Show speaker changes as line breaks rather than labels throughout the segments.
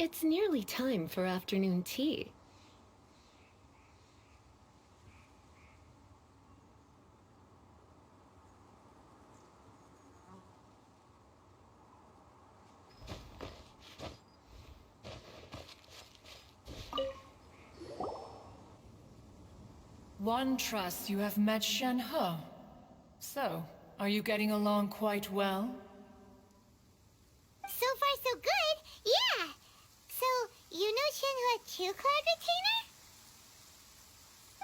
It's nearly time for afternoon tea.
One trusts you have met Shen He. So, are you getting along quite well?
So far, so good. Yeah. So, you know Shenhua Q Cloud Retainer?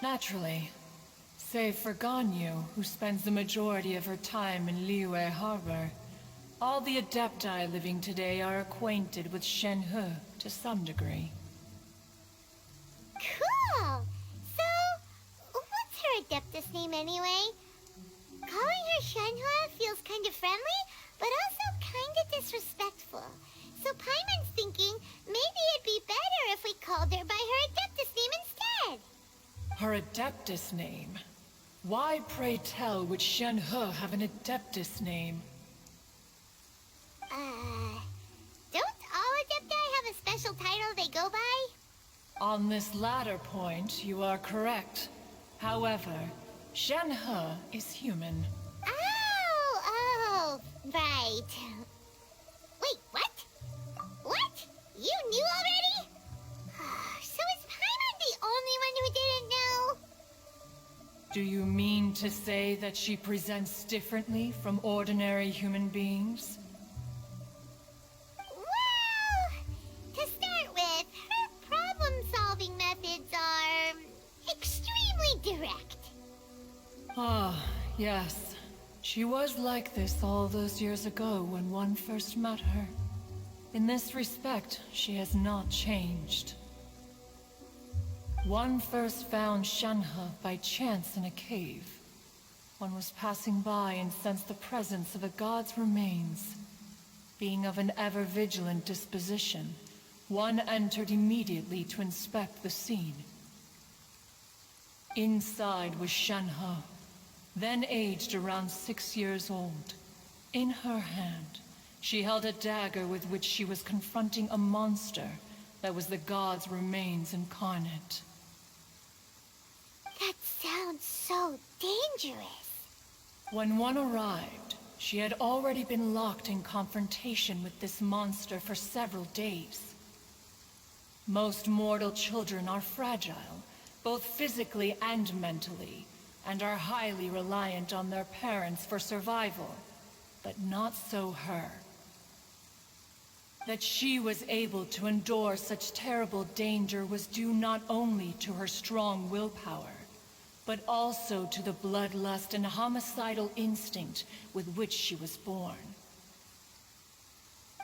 Naturally. Save for Ganyu, who spends the majority of her time in Liyue Harbor. All the Adepti living today are acquainted with Shen He to some degree.
Cool. So, what's her Adeptus name anyway? Calling her Shenhua feels kind of friendly, but also kind of disrespectful. So Paimon's thinking maybe it'd be better if we called her by her Adeptus name instead.
Her Adeptus name? Why, pray tell, would Shen He have an Adeptus name?
Don't all Adepti have a special title they go by?
On this latter point, you are correct. However, Shen He is human.
Oh, right. Wait, what? What? You knew already? So is Paimon the only one who didn't know?
Do you mean to say that she presents differently from ordinary human beings?
Well, to start with, her problem-solving methods are extremely direct.
Ah, yes. She was like this all those years ago when one first met her. In this respect, she has not changed. One first found Shenhe by chance in a cave. One was passing by and sensed the presence of a god's remains. Being of an ever-vigilant disposition, one entered immediately to inspect the scene. Inside was Shenhe, then aged around 6 years old. In her hand, she held a dagger with which she was confronting a monster that was the god's remains incarnate.
That sounds so dangerous.
When one arrived, she had already been locked in confrontation with this monster for several days. Most mortal children are fragile, both physically and mentally, and are highly reliant on their parents for survival. But not so her. That she was able to endure such terrible danger was due not only to her strong willpower, but also to the bloodlust and homicidal instinct with which she was born.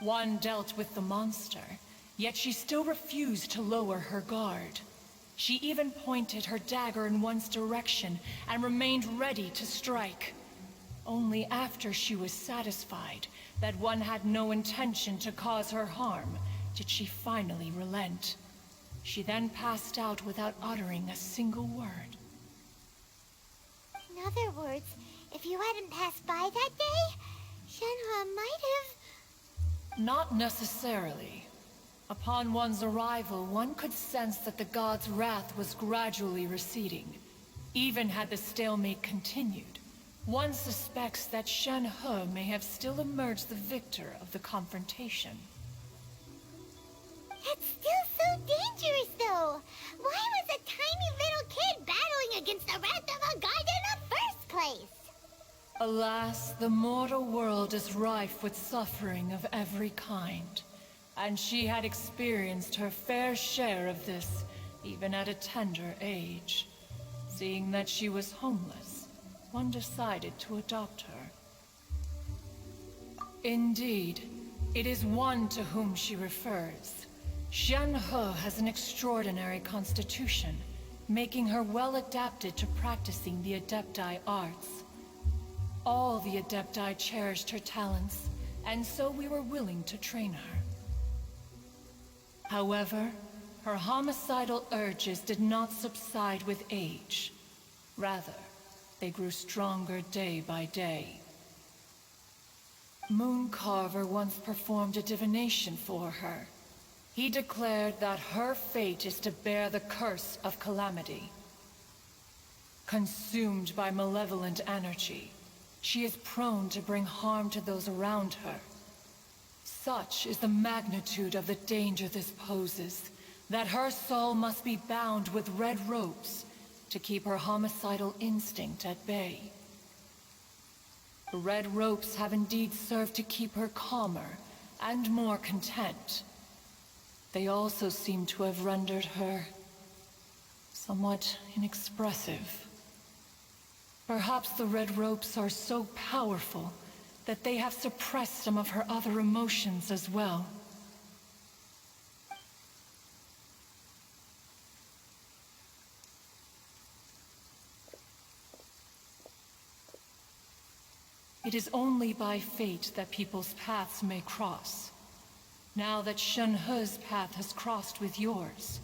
One dealt with the monster, yet she still refused to lower her guard. She even pointed her dagger in one's direction and remained ready to strike. Only after she was satisfied that one had no intention to cause her harm did she finally relent. She then passed out without uttering a single word.
In other words, if you hadn't passed by that day, Shenhua might have...
Not necessarily. Upon one's arrival, one could sense that the god's wrath was gradually receding. Even had the stalemate continued, one suspects that Shen He may have still emerged the victor of the confrontation.
That's still so dangerous, though. Why was a tiny little kid battling against the wrath of a god in the first place?
Alas, the mortal world is rife with suffering of every kind. And she had experienced her fair share of this, even at a tender age. Seeing that she was homeless, one decided to adopt her. Indeed, it is one to whom she refers. Shen He has an extraordinary constitution, making her well adapted to practicing the Adepti arts. All the Adepti cherished her talents, and so we were willing to train her. However, her homicidal urges did not subside with age. Rather, they grew stronger day by day. Mooncarver once performed a divination for her. He declared that her fate is to bear the curse of calamity. Consumed by malevolent energy, she is prone to bring harm to those around her. Such is the magnitude of the danger this poses, that her soul must be bound with red ropes to keep her homicidal instinct at bay. The red ropes have indeed served to keep her calmer and more content. They also seem to have rendered her somewhat inexpressive. Perhaps the red ropes are so powerful that they have suppressed some of her other emotions as well. It is only by fate that people's paths may cross. Now that Shenhe's path has crossed with yours,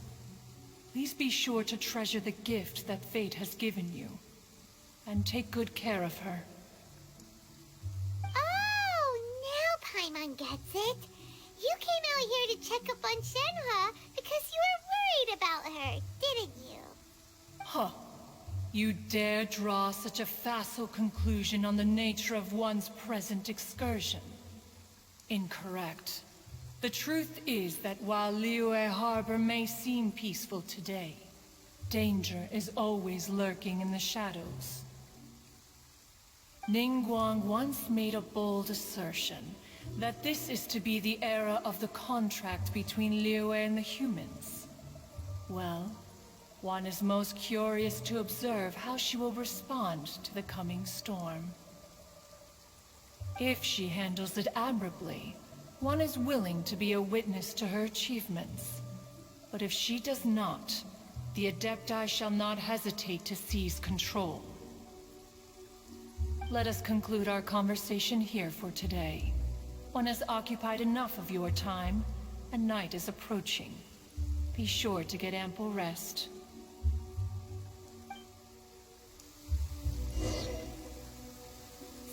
please be sure to treasure the gift that fate has given you, and take good care of her.
Oh, now Paimon gets it. You came out here to check up on Shenhe because you were worried about her, didn't you?
Huh. You dare draw such a facile conclusion on the nature of one's present excursion? Incorrect. The truth is that while Liyue Harbor may seem peaceful today, danger is always lurking in the shadows. Ningguang once made a bold assertion that this is to be the era of the contract between Liyue and the humans. Well, one is most curious to observe how she will respond to the coming storm. If she handles it admirably, one is willing to be a witness to her achievements. But if she does not, the Adepti shall not hesitate to seize control. Let us conclude our conversation here for today. One has occupied enough of your time, and night is approaching. Be sure to get ample rest.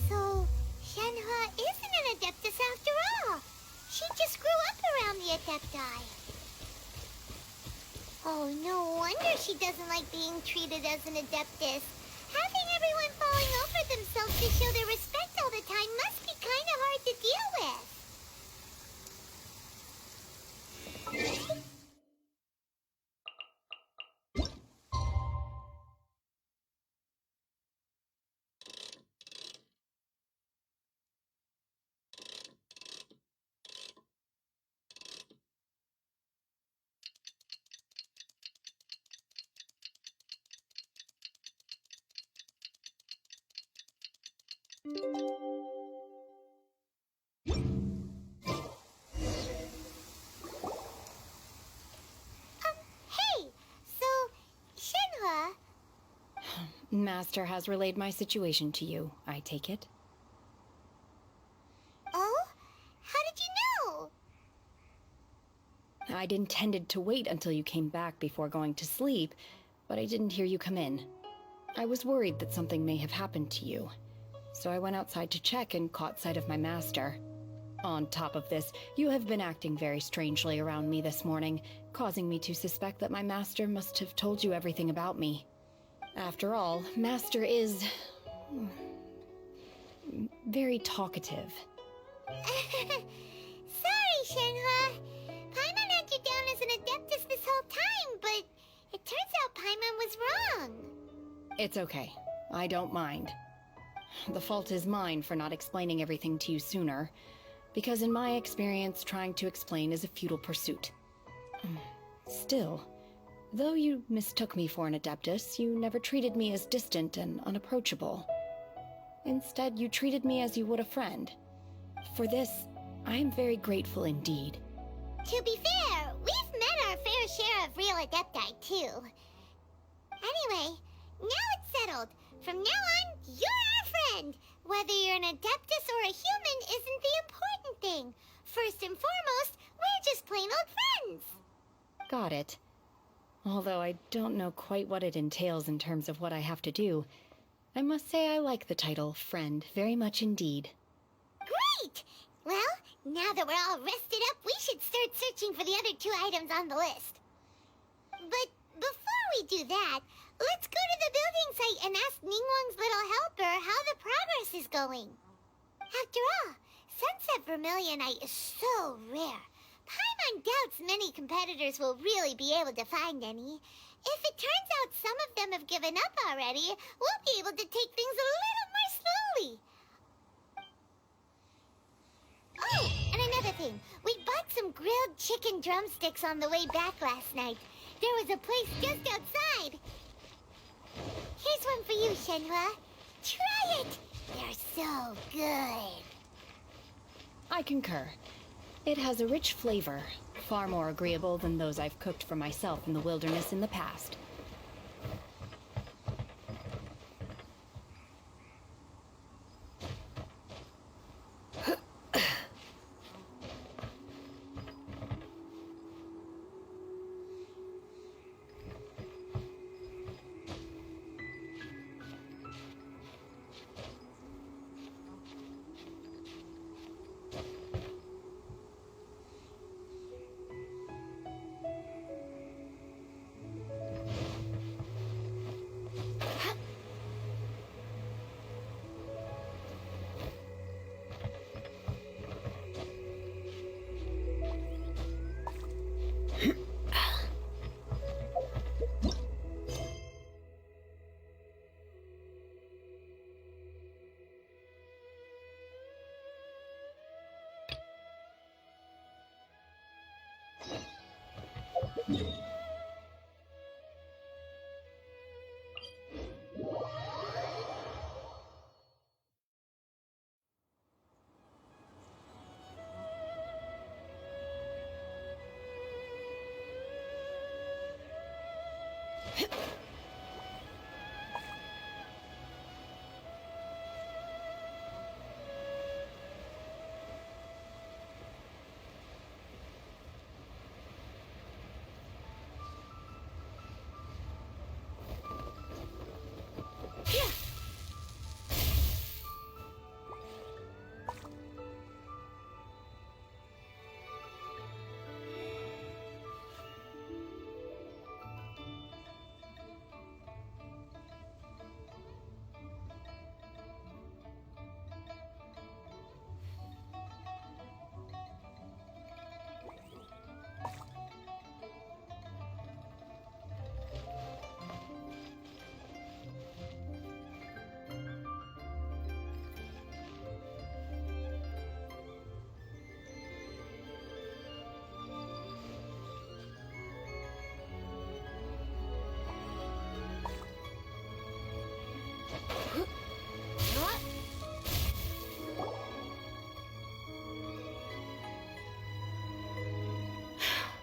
So, Shenhe isn't an Adeptus after all. She just grew up around the Adepti. Oh, no wonder she doesn't like being treated as an Adeptus. Having everyone falling over themselves to show their respect all the time must be kind of hard to deal with. Hey, so, Shenhe,
Master has relayed my situation to you, I take it.
oh? How did you know?
I'd intended to wait until you came back before going to sleep, but I didn't hear you come in. I was worried that something may have happened to you, so I went outside to check and caught sight of my master. On top of this, you have been acting very strangely around me this morning, causing me to suspect that my master must have told you everything about me. After all, Master is very talkative.
Sorry, Shenhe. Paimon had you down as an Adeptus this whole time, but it turns out Paimon was wrong.
It's okay. I don't mind. The fault is mine for not explaining everything to you sooner, because in my experience, trying to explain is a futile pursuit. Still, though you mistook me for an Adeptus, you never treated me as distant and unapproachable. Instead, you treated me as you would a friend. For this, I am very grateful indeed.
To be fair, we've met our fair share of real Adepti, too. Anyway, now it's settled. From now on, you're our friend. Whether you're an Adeptus or a human isn't the important thing. First and foremost, we're just plain old friends.
Got it. Although I don't know quite what it entails in terms of what I have to do, I must say I like the title friend very much indeed.
Great! Well, now that we're all rested up, we should should start searching for the other 2 items on the list. But before we do that, let's go to the building site and ask Ningguang's little helper how the progress is going. After all, Sunset Vermilionite is so rare. Paimon doubts many competitors will really be able to find any. If it turns out some of them have given up already, we'll be able to take things a little more slowly. Oh, and another thing. We bought some grilled chicken drumsticks on the way back last night. There was a place just outside. Here's one for you, Shenhua. Try it. They're so good.
I concur. It has a rich flavor, far more agreeable than those I've cooked for myself in the wilderness in the past.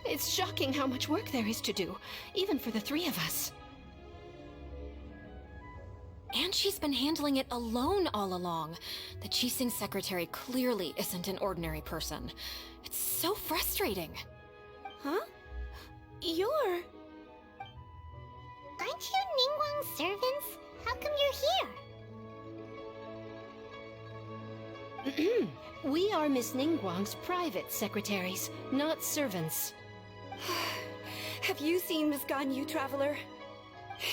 It's shocking how much work there is to do, even for the 3 of us. And she's been handling it alone all along. The Qixing secretary clearly isn't an ordinary person. It's so frustrating.
Huh? You're...
Aren't you Ningguang's servants? How come you're here?
We are Miss Ningguang's private secretaries, not servants.
Have you seen Miss Ganyu, Traveler?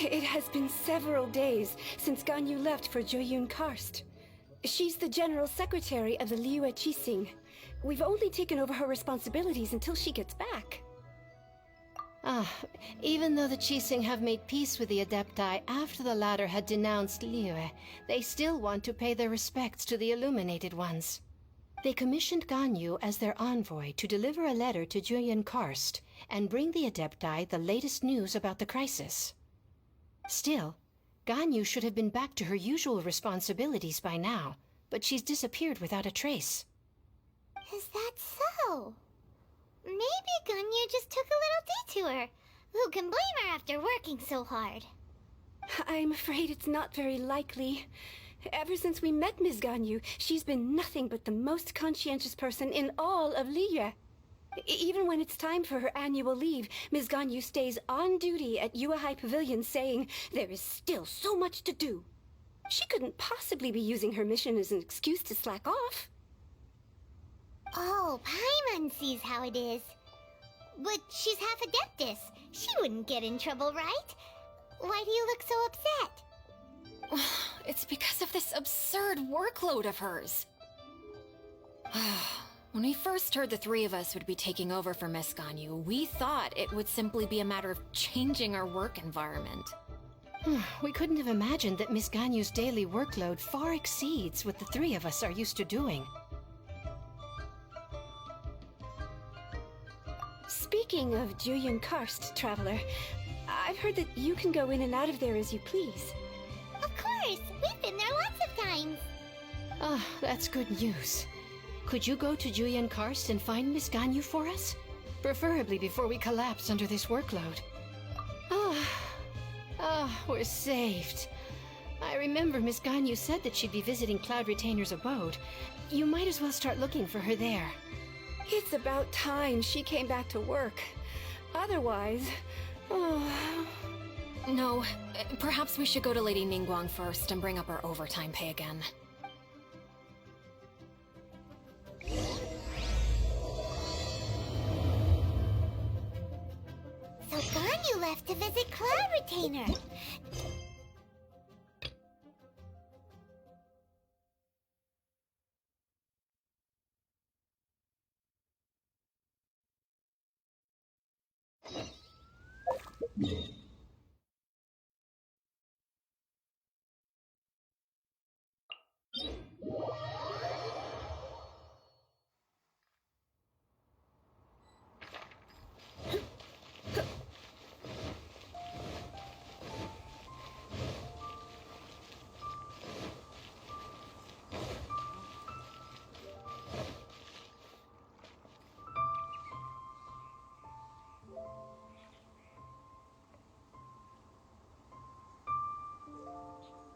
It has been several days since Ganyu left for Jueyun Karst. She's the general secretary of the Liyue Qixing. We've only taken over her responsibilities until she gets back.
Even though the Qixing have made peace with the Adepti after the latter had denounced Liyue, they still want to pay their respects to the Illuminated Ones. They commissioned Ganyu as their envoy to deliver a letter to Jueyun Karst and bring the Adepti the latest news about the crisis. Still, Ganyu should have been back to her usual responsibilities by now, but she's disappeared without a trace.
Is that so? Maybe Ganyu just took a little detour. Who can blame her after working so hard?
I'm afraid it's not very likely. Ever since we met Ms. Ganyu, she's been nothing but the most conscientious person in all of Liyue. Even when it's time for her annual leave, Ms. Ganyu stays on duty at Yuehai Pavilion saying there is still so much to do. She couldn't possibly be using her mission as an excuse to slack off.
Oh, Paimon Everyone sees how it is. But she's half Adeptus. She wouldn't get in trouble, right? Why do you look so upset?
It's because of this absurd workload of hers. When we first heard the three of us would be taking over for Miss Ganyu, we thought it would simply be a matter of changing our work environment.
We couldn't have imagined that Miss Ganyu's daily workload far exceeds what the three of us are used to doing.
Speaking of Julian Karst, Traveler, I've heard that you can go in and out of there as you please.
Of course, we've been there lots of times.
Ah, that's good news. Could you go to Julian Karst and find Miss Ganyu for us? Preferably before we collapse under this workload. We're saved. I remember Miss Ganyu said that she'd be visiting Cloud Retainer's abode. You might as well start looking for her there.
It's about time she came back to work. Otherwise...
No, perhaps we should go to Lady Ningguang first and bring up our overtime pay again.
So Ganyu left to visit Cloud Retainer.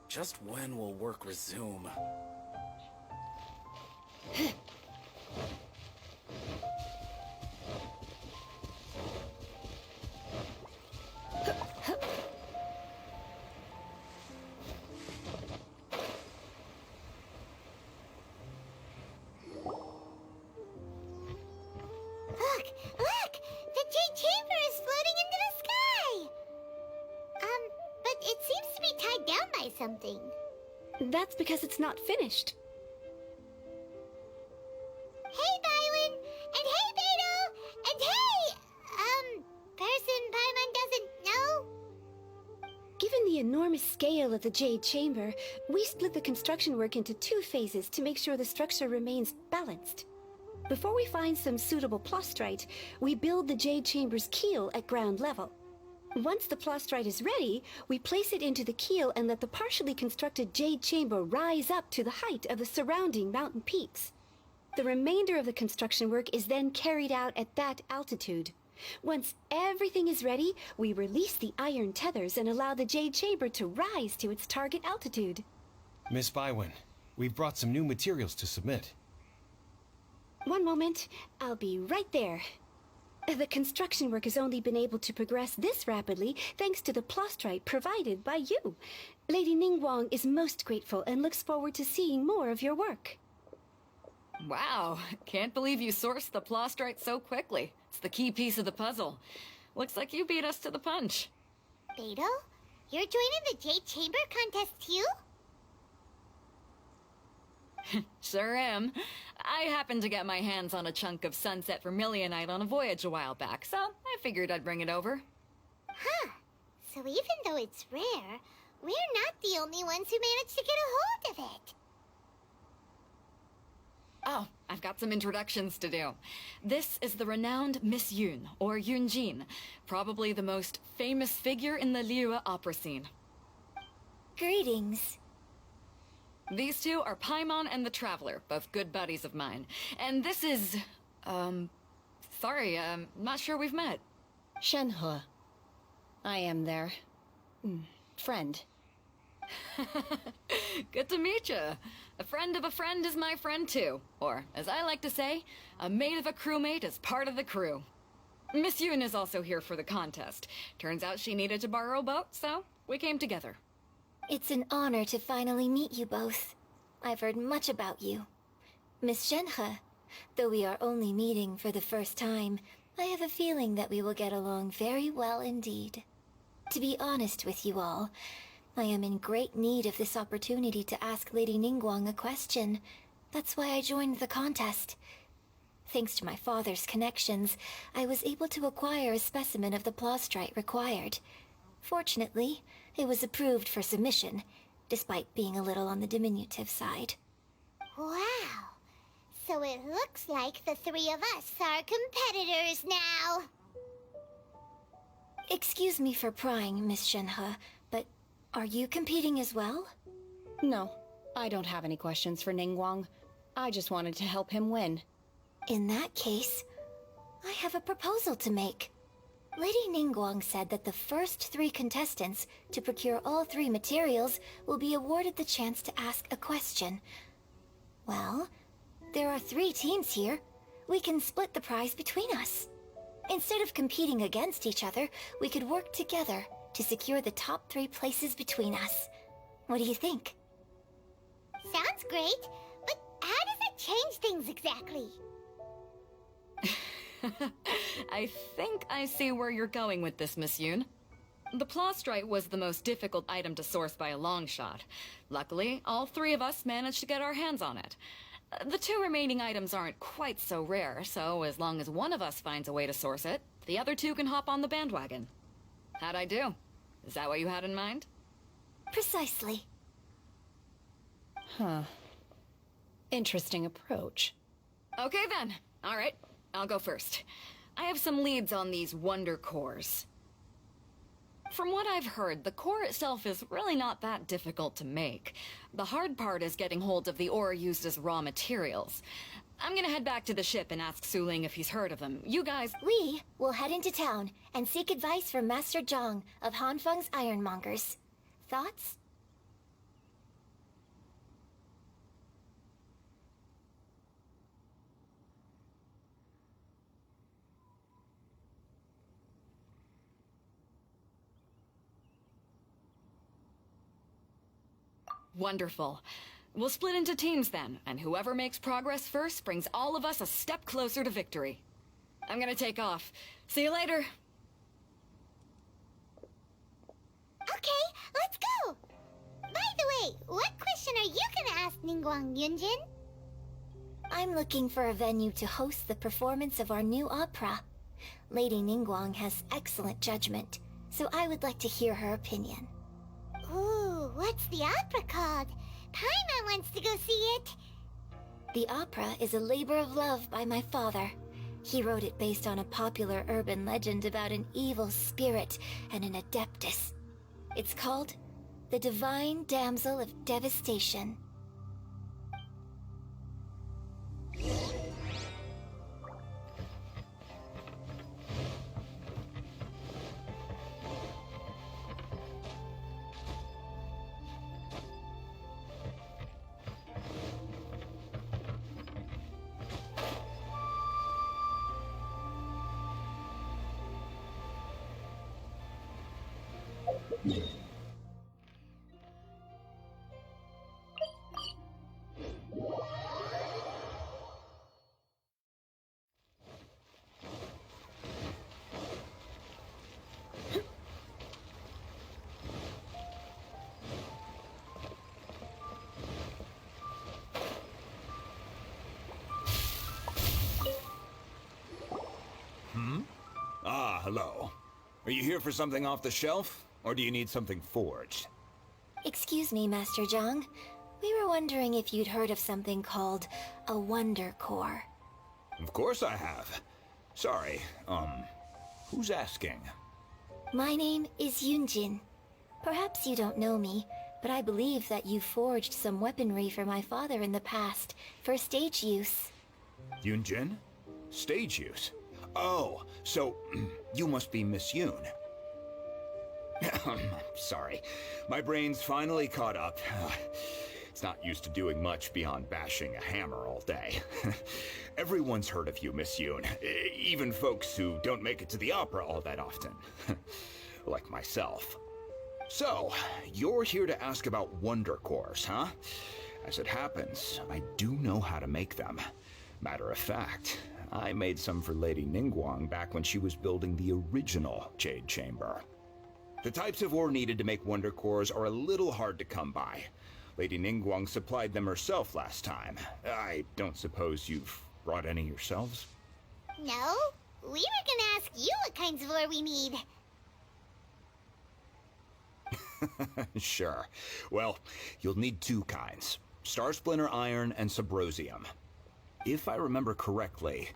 Just when will work resume?
Look! The Jade Chamber is floating into the sky! But it seems to be tied down by something.
That's because it's not finished.
Hey, Bywin! And hey, Beto! And hey! Person Paimon doesn't know?
Given the enormous scale of the Jade Chamber, we split the construction work into 2 phases to make sure the structure remains balanced. Before we find some suitable plastrite, we build the Jade Chamber's keel at ground level. Once the plastrite is ready, we place it into the keel and let the partially constructed Jade Chamber rise up to the height of the surrounding mountain peaks. The remainder of the construction work is then carried out at that altitude. Once everything is ready, we release the iron tethers and allow the Jade Chamber to rise to its target altitude.
Miss Bywin, we've brought some new materials to submit.
One moment, I'll be right there. The construction work has only been able to progress this rapidly thanks to the plastrite provided by you. Lady Ningguang is most grateful and looks forward to seeing more of your work.
Wow, can't believe you sourced the plastrite so quickly. It's the key piece of the puzzle. Looks like you beat us to the punch.
Beto? You're joining the Jade Chamber contest too?
Sure am. I happened to get my hands on a chunk of sunset vermilionite on a voyage a while back, so I figured I'd bring it over.
Huh. So even though it's rare, we're not the only ones who managed to get a hold of it.
Oh, I've got some introductions to do. This is the renowned Miss Yun, or Yunjin, probably the most famous figure in the Liyue opera scene.
Greetings.
These two are Paimon and the Traveler, both good buddies of mine. And this is... sorry, not sure we've met.
Shenhe. I am their... friend.
Good to meet you. A friend of a friend is my friend too. Or, as I like to say, a mate of a crewmate is part of the crew. Miss Yun is also here for the contest. Turns out she needed to borrow a boat, so we came together.
It's an honor to finally meet you both. I've heard much about you. Miss Shenhe, Though we are only meeting for the first time, I have a feeling that we will get along very well indeed. To be honest with you all, I am in great need of this opportunity to ask Lady Ningguang a question. That's why I joined the contest. Thanks to my father's connections, I was able to acquire a specimen of the plaustrite required. Fortunately, it was approved for submission, despite being a little on the diminutive side.
Wow. So it looks like the three of us are competitors now.
Excuse me for prying, Miss Shenhe, but are you competing as well?
No, I don't have any questions for Ningguang. I just wanted to help him win.
In that case, I have a proposal to make. Lady Ningguang said that the first 3 contestants to procure all 3 materials will be awarded the chance to ask a question. Well, there are 3 teams here. We can split the prize between us. Instead of competing against each other, we could work together to secure the top 3 places between us. What do you think?
Sounds great, but how does it change things exactly?
I think I see where you're going with this, Miss Yoon. The plaustrite was the most difficult item to source by a long shot. Luckily, all 3 of us managed to get our hands on it. The 2 remaining items aren't quite so rare, so as long as one of us finds a way to source it, the other 2 can hop on the bandwagon. How'd I do? Is that what you had in mind?
Precisely.
Huh. Interesting approach.
Okay then. All right. I'll go first. I have some leads on these wonder cores. From what I've heard, the core itself is really not that difficult to make. The hard part is getting hold of the ore used as raw materials. I'm gonna head back to the ship and ask Su Ling if he's heard of them. You guys...
We will head into town and seek advice from Master Zhang of Hanfeng's Ironmongers. Thoughts?
Wonderful. We'll split into teams then, and whoever makes progress first brings all of us a step closer to victory. I'm gonna take off. See you later.
Okay, let's go! By the way, what question are you gonna ask Ningguang, Yunjin?
I'm looking for a venue to host the performance of our new opera. Lady Ningguang has excellent judgment, so I would like to hear her opinion.
Ooh, what's the opera called? Paimon wants to go see it.
The opera is a labor of love by my father. He wrote it based on a popular urban legend about an evil spirit and an adeptus. It's called The Divine Damsel of Devastation.
Hello. Are you here for something off the shelf, or do you need something forged?
Excuse me, Master Zhang. We were wondering if you'd heard of something called a Wonder Core.
Of course I have. Sorry, who's asking?
My name is Yunjin. Perhaps you don't know me, but I believe that you forged some weaponry for my father in the past, for stage use.
Yunjin? Stage use? Oh, so you must be Miss Yoon. Sorry, my brain's finally caught up. It's not used to doing much beyond bashing a hammer all day. Everyone's heard of you, Miss Yoon. Even folks who don't make it to the opera all that often. Like myself. So, you're here to ask about wonder cores, huh? As it happens, I do know how to make them. Matter of fact, I made some for Lady Ningguang back when she was building the original Jade Chamber. The types of ore needed to make wonder cores are a little hard to come by. Lady Ningguang supplied them herself last time. I don't suppose you've brought any yourselves?
No, we were gonna ask you what kinds of ore we need.
Sure. Well, you'll need two kinds. Star Splinter Iron and Subrosium. If I remember correctly,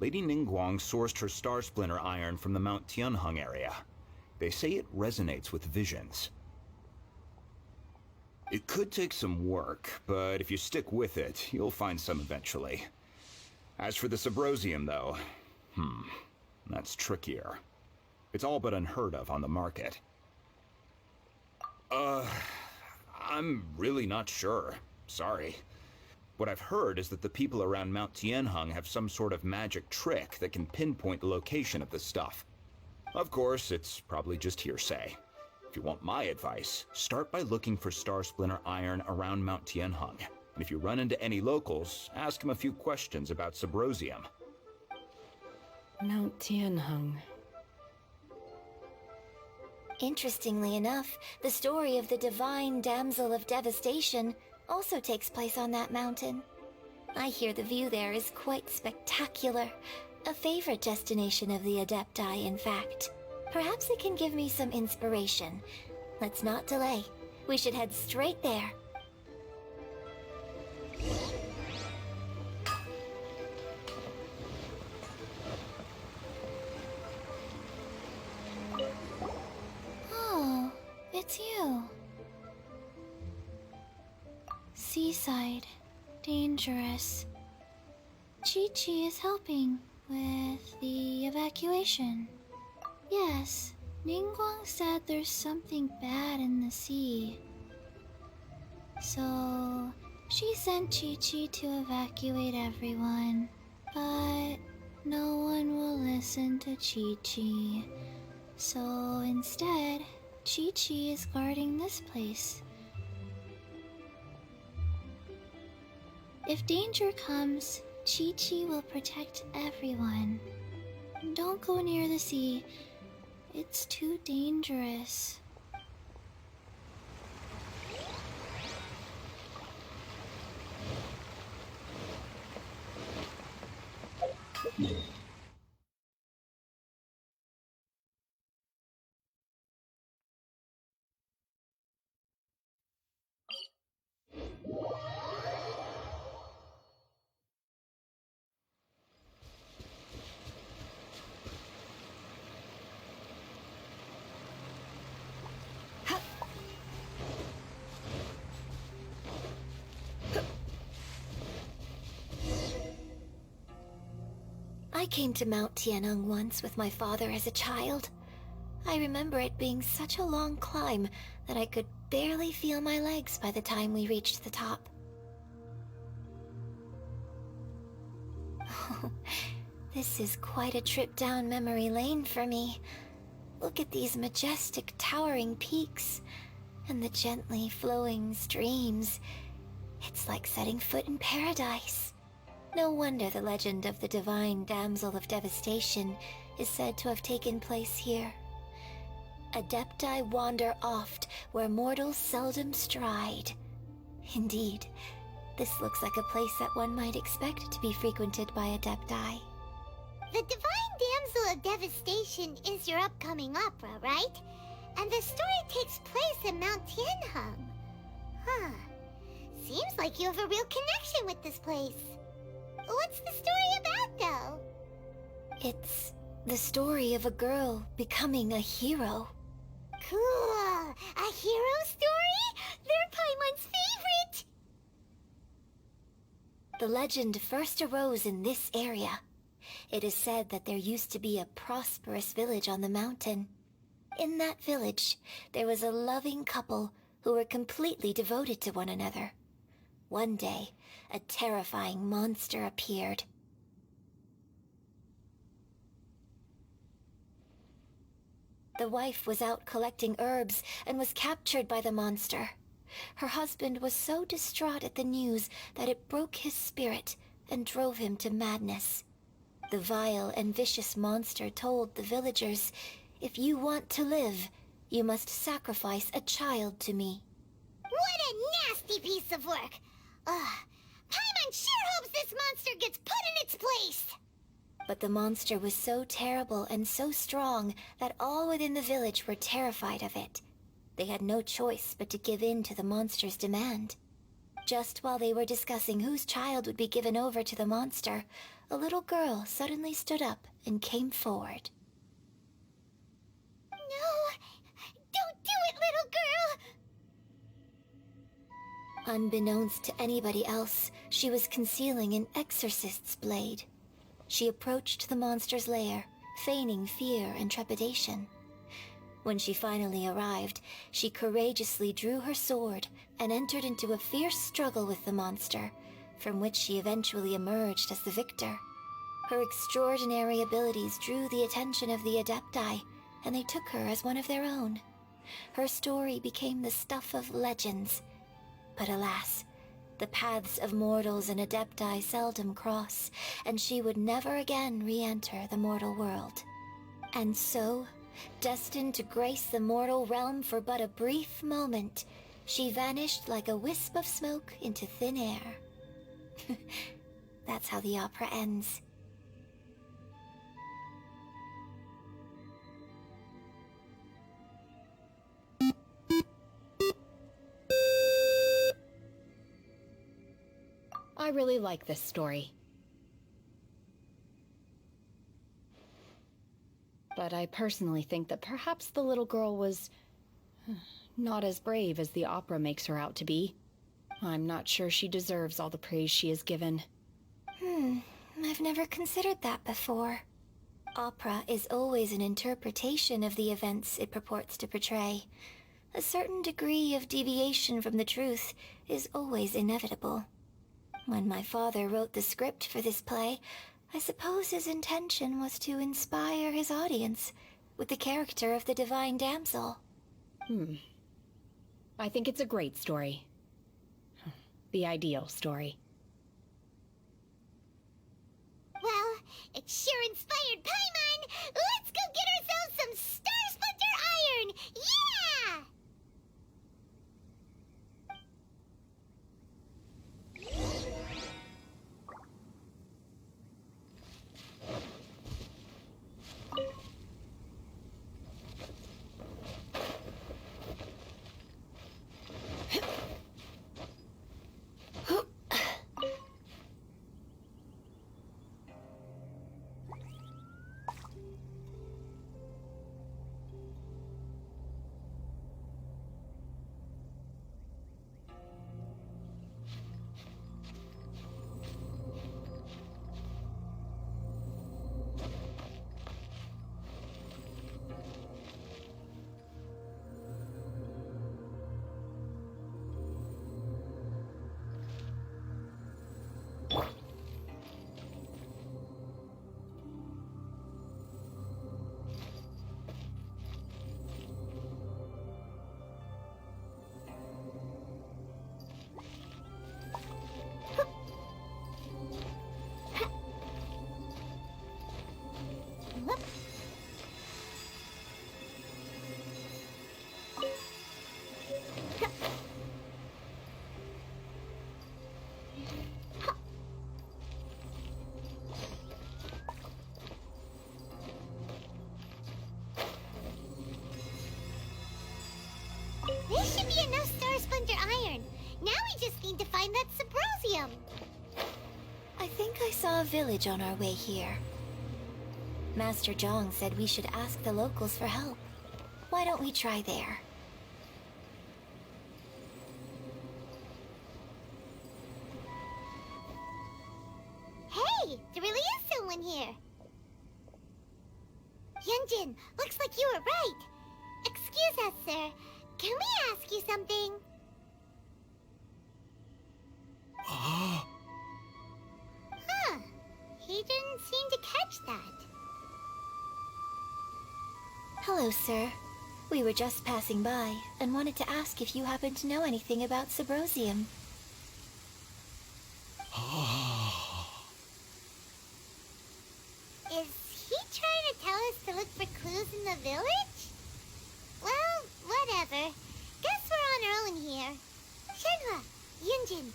Lady Ningguang sourced her Star Splinter Iron from the Mount Tianheng area. They say it resonates with visions. It could take some work, but if you stick with it, you'll find some eventually. As for the Subrosium, though, that's trickier. It's all but unheard of on the market. I'm really not sure. Sorry. What I've heard is that the people around Mount Tianheng have some sort of magic trick that can pinpoint the location of the stuff. Of course, it's probably just hearsay. If you want my advice, start by looking for Star Splinter Iron around Mount Tianheng. And if you run into any locals, ask them a few questions about Subrosium.
Mount Tianheng.
Interestingly enough, the story of the divine damsel of devastation also takes place on that mountain. I hear the view there is quite spectacular. A favorite destination of the Adepti, in fact. Perhaps it can give me some inspiration. Let's not delay. We should head straight there. Oh, it's you. Seaside. Dangerous. Chi-Chi is helping with the evacuation. Yes, Ningguang said there's something bad in the sea. So, she sent Chi-Chi to evacuate everyone. But no one will listen to Chi-Chi. So instead, Chi-Chi is guarding this place. If danger comes, Chi-Chi will protect everyone. Don't go near the sea. It's too dangerous. I came to Mount Tianheng once with my father as a child. I remember it being such a long climb that I could barely feel my legs by the time we reached the top. This is quite a trip down memory lane for me. Look at these majestic towering peaks and the gently flowing streams. It's like setting foot in paradise. No wonder the legend of the divine damsel of devastation is said to have taken place here. Adepti wander oft where mortals seldom stride. Indeed, this looks like a place that one might expect to be frequented by Adepti.
The Divine Damsel of Devastation is your upcoming opera, right? And the story takes place in Mount Tianheng. Huh. Seems like you have a real connection with this place. What's the story about, though?
It's the story of a girl becoming a hero.
Cool! A hero story? They're Paimon's favorite!
The legend first arose in this area. It is said that there used to be a prosperous village on the mountain. In that village, there was a loving couple who were completely devoted to one another. One day, a terrifying monster appeared. The wife was out collecting herbs and was captured by the monster. Her husband was so distraught at the news that it broke his spirit, and drove him to madness. The vile and vicious monster told the villagers, "If you want to live, you must sacrifice a child to me."
What a nasty piece of work! Ugh. Paimon sure hopes this monster gets put in its place!
But the monster was so terrible and so strong that all within the village were terrified of it. They had no choice but to give in to the monster's demand. Just while they were discussing whose child would be given over to the monster, a little girl suddenly stood up and came forward.
No! Don't do it, little girl!
Unbeknownst to anybody else, she was concealing an exorcist's blade. She approached the monster's lair, feigning fear and trepidation. When she finally arrived, she courageously drew her sword and entered into a fierce struggle with the monster, from which she eventually emerged as the victor. Her extraordinary abilities drew the attention of the Adepti, and they took her as one of their own. Her story became the stuff of legends. But alas, the paths of mortals and Adepti seldom cross, and she would never again re-enter the mortal world. And so, destined to grace the mortal realm for but a brief moment, she vanished like a wisp of smoke into thin air. That's how the opera ends.
I really like this story. But I personally think that perhaps the little girl was not as brave as the opera makes her out to be. I'm not sure she deserves all the praise she is given.
I've never considered that before. Opera is always an interpretation of the events it purports to portray. A certain degree of deviation from the truth is always inevitable. When my father wrote the script for this play, I suppose his intention was to inspire his audience with the character of the divine damsel.
I think it's a great story. The ideal story.
Well, it sure inspired Paimon! Let's go get ourselves some Star Splinter Iron! Yeah! This should be enough Star Splinter Iron. Now we just need to find that Subrosium.
I think I saw a village on our way here. Master Zhang said we should ask the locals for help. Why don't we try there?
Hey, there really is someone here. Yunjin, looks like you were right. Excuse us, sir. Can we ask you something? Huh. He didn't seem to catch that.
Hello, sir. We were just passing by and wanted to ask if you happen to know anything about Subrosium.
Is he trying to tell us to look for clues in the village? Well, whatever. Guess we're on our own here. Shenhua, Yunjin,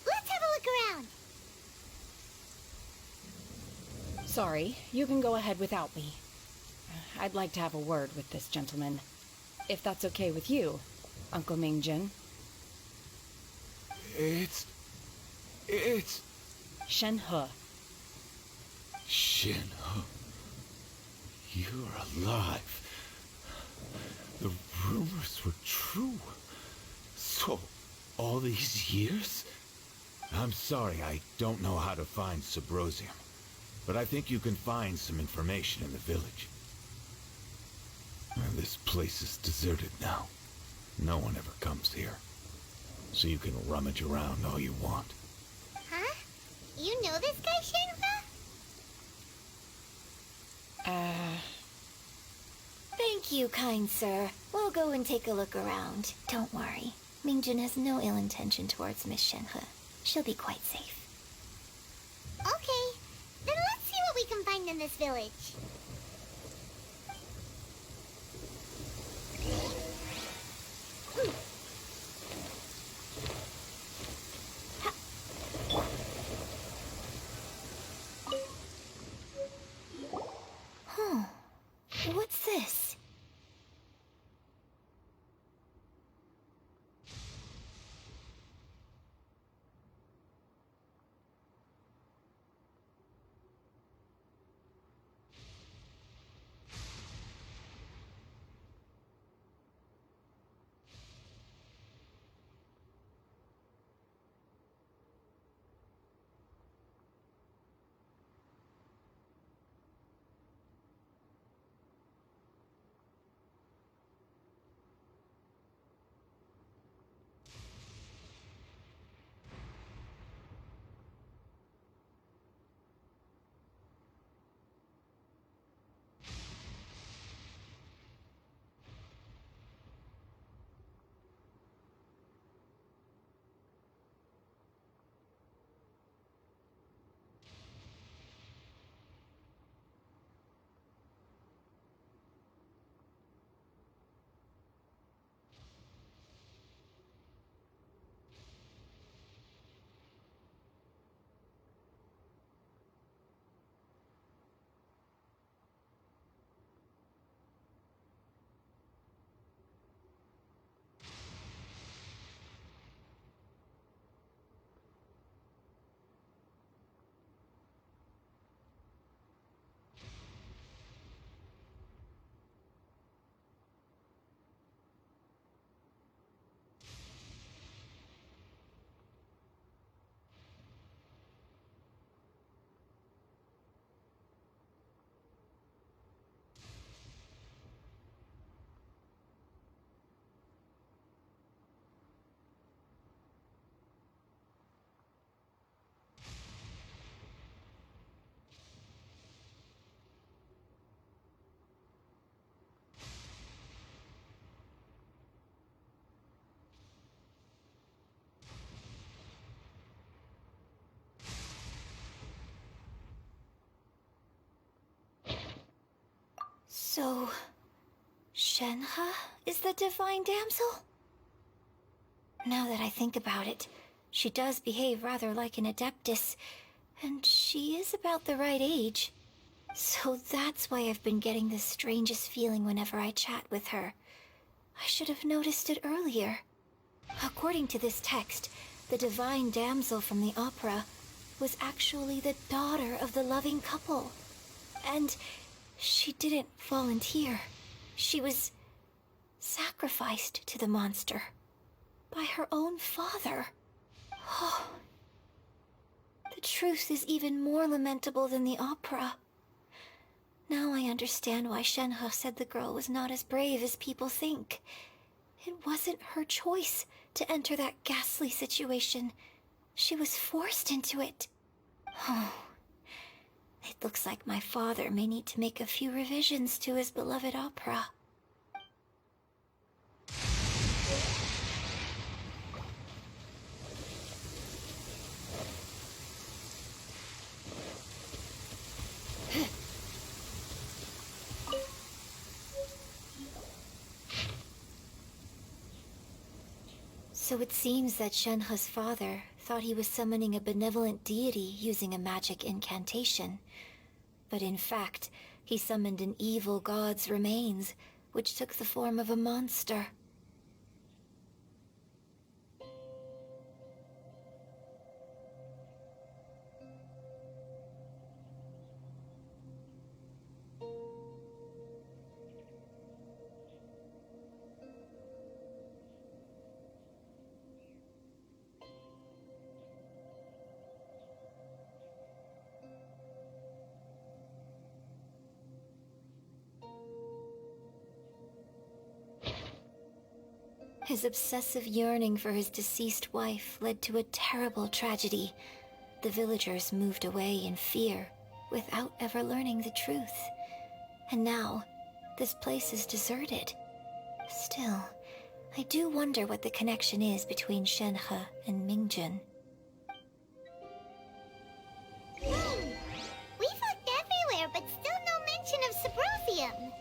let's have a look around.
Sorry, you can go ahead without me. I'd like to have a word with this gentleman. If that's okay with you, Uncle Mingjin.
It's...
Shenhe.
Shenhe. You're alive. The rumors were true. So, all these years? I'm sorry, I don't know how to find Subrosium. But I think you can find some information in the village. And this place is deserted now. No one ever comes here. So you can rummage around all you want.
Huh? You know this guy, Shenhua?
Thank you, kind sir. We'll go and take a look around. Don't worry. Mingjin has no ill intention towards Miss Shenhe. She'll be quite safe.
Okay, then let's see what we can find in this village.
Huh. What's this? So, Shenhe is the divine damsel? Now that I think about it, she does behave rather like an adeptus, and she is about the right age. So that's why I've been getting the strangest feeling whenever I chat with her. I should have noticed it earlier. According to this text, the divine damsel from the opera was actually the daughter of the loving couple. And she didn't volunteer. She was sacrificed to the monster by her own father. Oh, the truth is even more lamentable than the opera. Now I understand why Shenhe said the girl was not as brave as people think. It wasn't her choice to enter that ghastly situation. She was forced into it. Oh, it looks like my father may need to make a few revisions to his beloved opera. So it seems that Shenhe's father thought he was summoning a benevolent deity using a magic incantation. But in fact, he summoned an evil god's remains, which took the form of a monster. His obsessive yearning for his deceased wife led to a terrible tragedy. The villagers moved away in fear, without ever learning the truth. And now, this place is deserted. Still, I do wonder what the connection is between Shenhe and Mingjun.
We've looked everywhere, but still no mention of Sabrosium.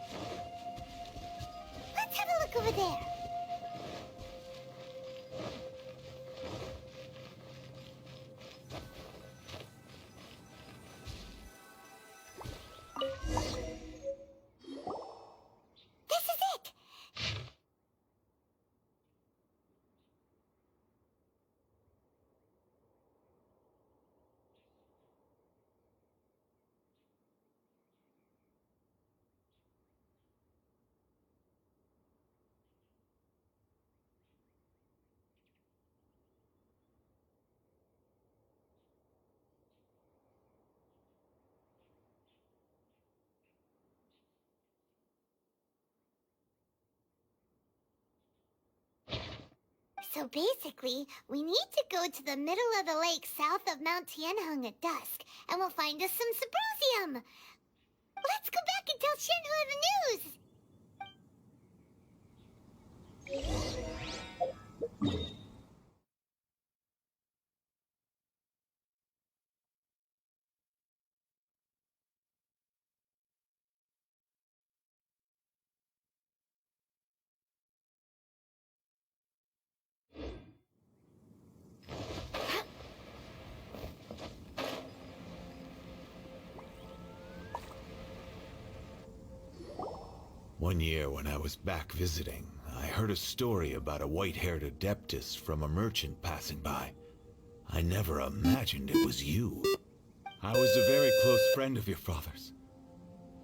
Let's have a look over there. This is it! So basically, we need to go to the middle of the lake south of Mount Tianheng at dusk, and we'll find us some Sabrosium! Let's go back and tell Shenhe the news!
One year when I was back visiting, I heard a story about a white-haired adeptus from a merchant passing by. I never imagined it was you. I was a very close friend of your father's.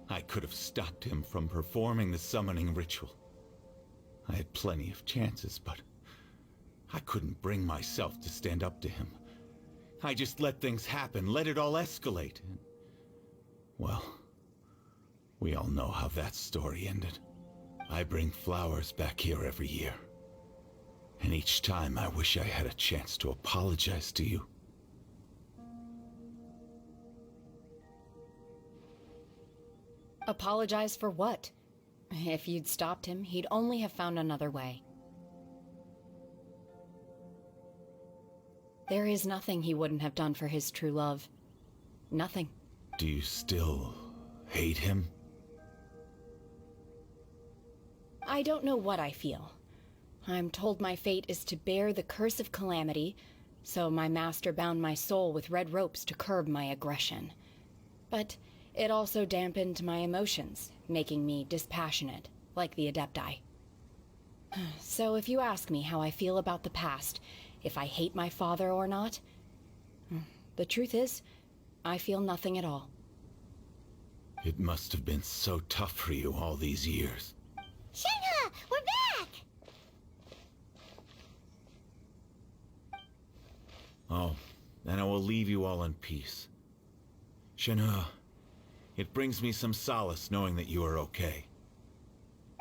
I could have stopped him from performing the summoning ritual. I had plenty of chances, but I couldn't bring myself to stand up to him. I just let things happen, let it all escalate. And, well, we all know how that story ended. I bring flowers back here every year. And each time I wish I had a chance to apologize to you.
Apologize for what? If you'd stopped him, he'd only have found another way. There is nothing he wouldn't have done for his true love. Nothing.
Do you still hate him?
I don't know what I feel. I'm told my fate is to bear the curse of calamity, so my master bound my soul with red ropes to curb my aggression. But it also dampened my emotions, making me dispassionate, like the Adepti. So if you ask me how I feel about the past, if I hate my father or not, the truth is, I feel nothing at all.
It must have been so tough for you all these years.
Shenhe! We're back!
Oh, then I will leave you all in peace. Shenhe, it brings me some solace knowing that you are okay.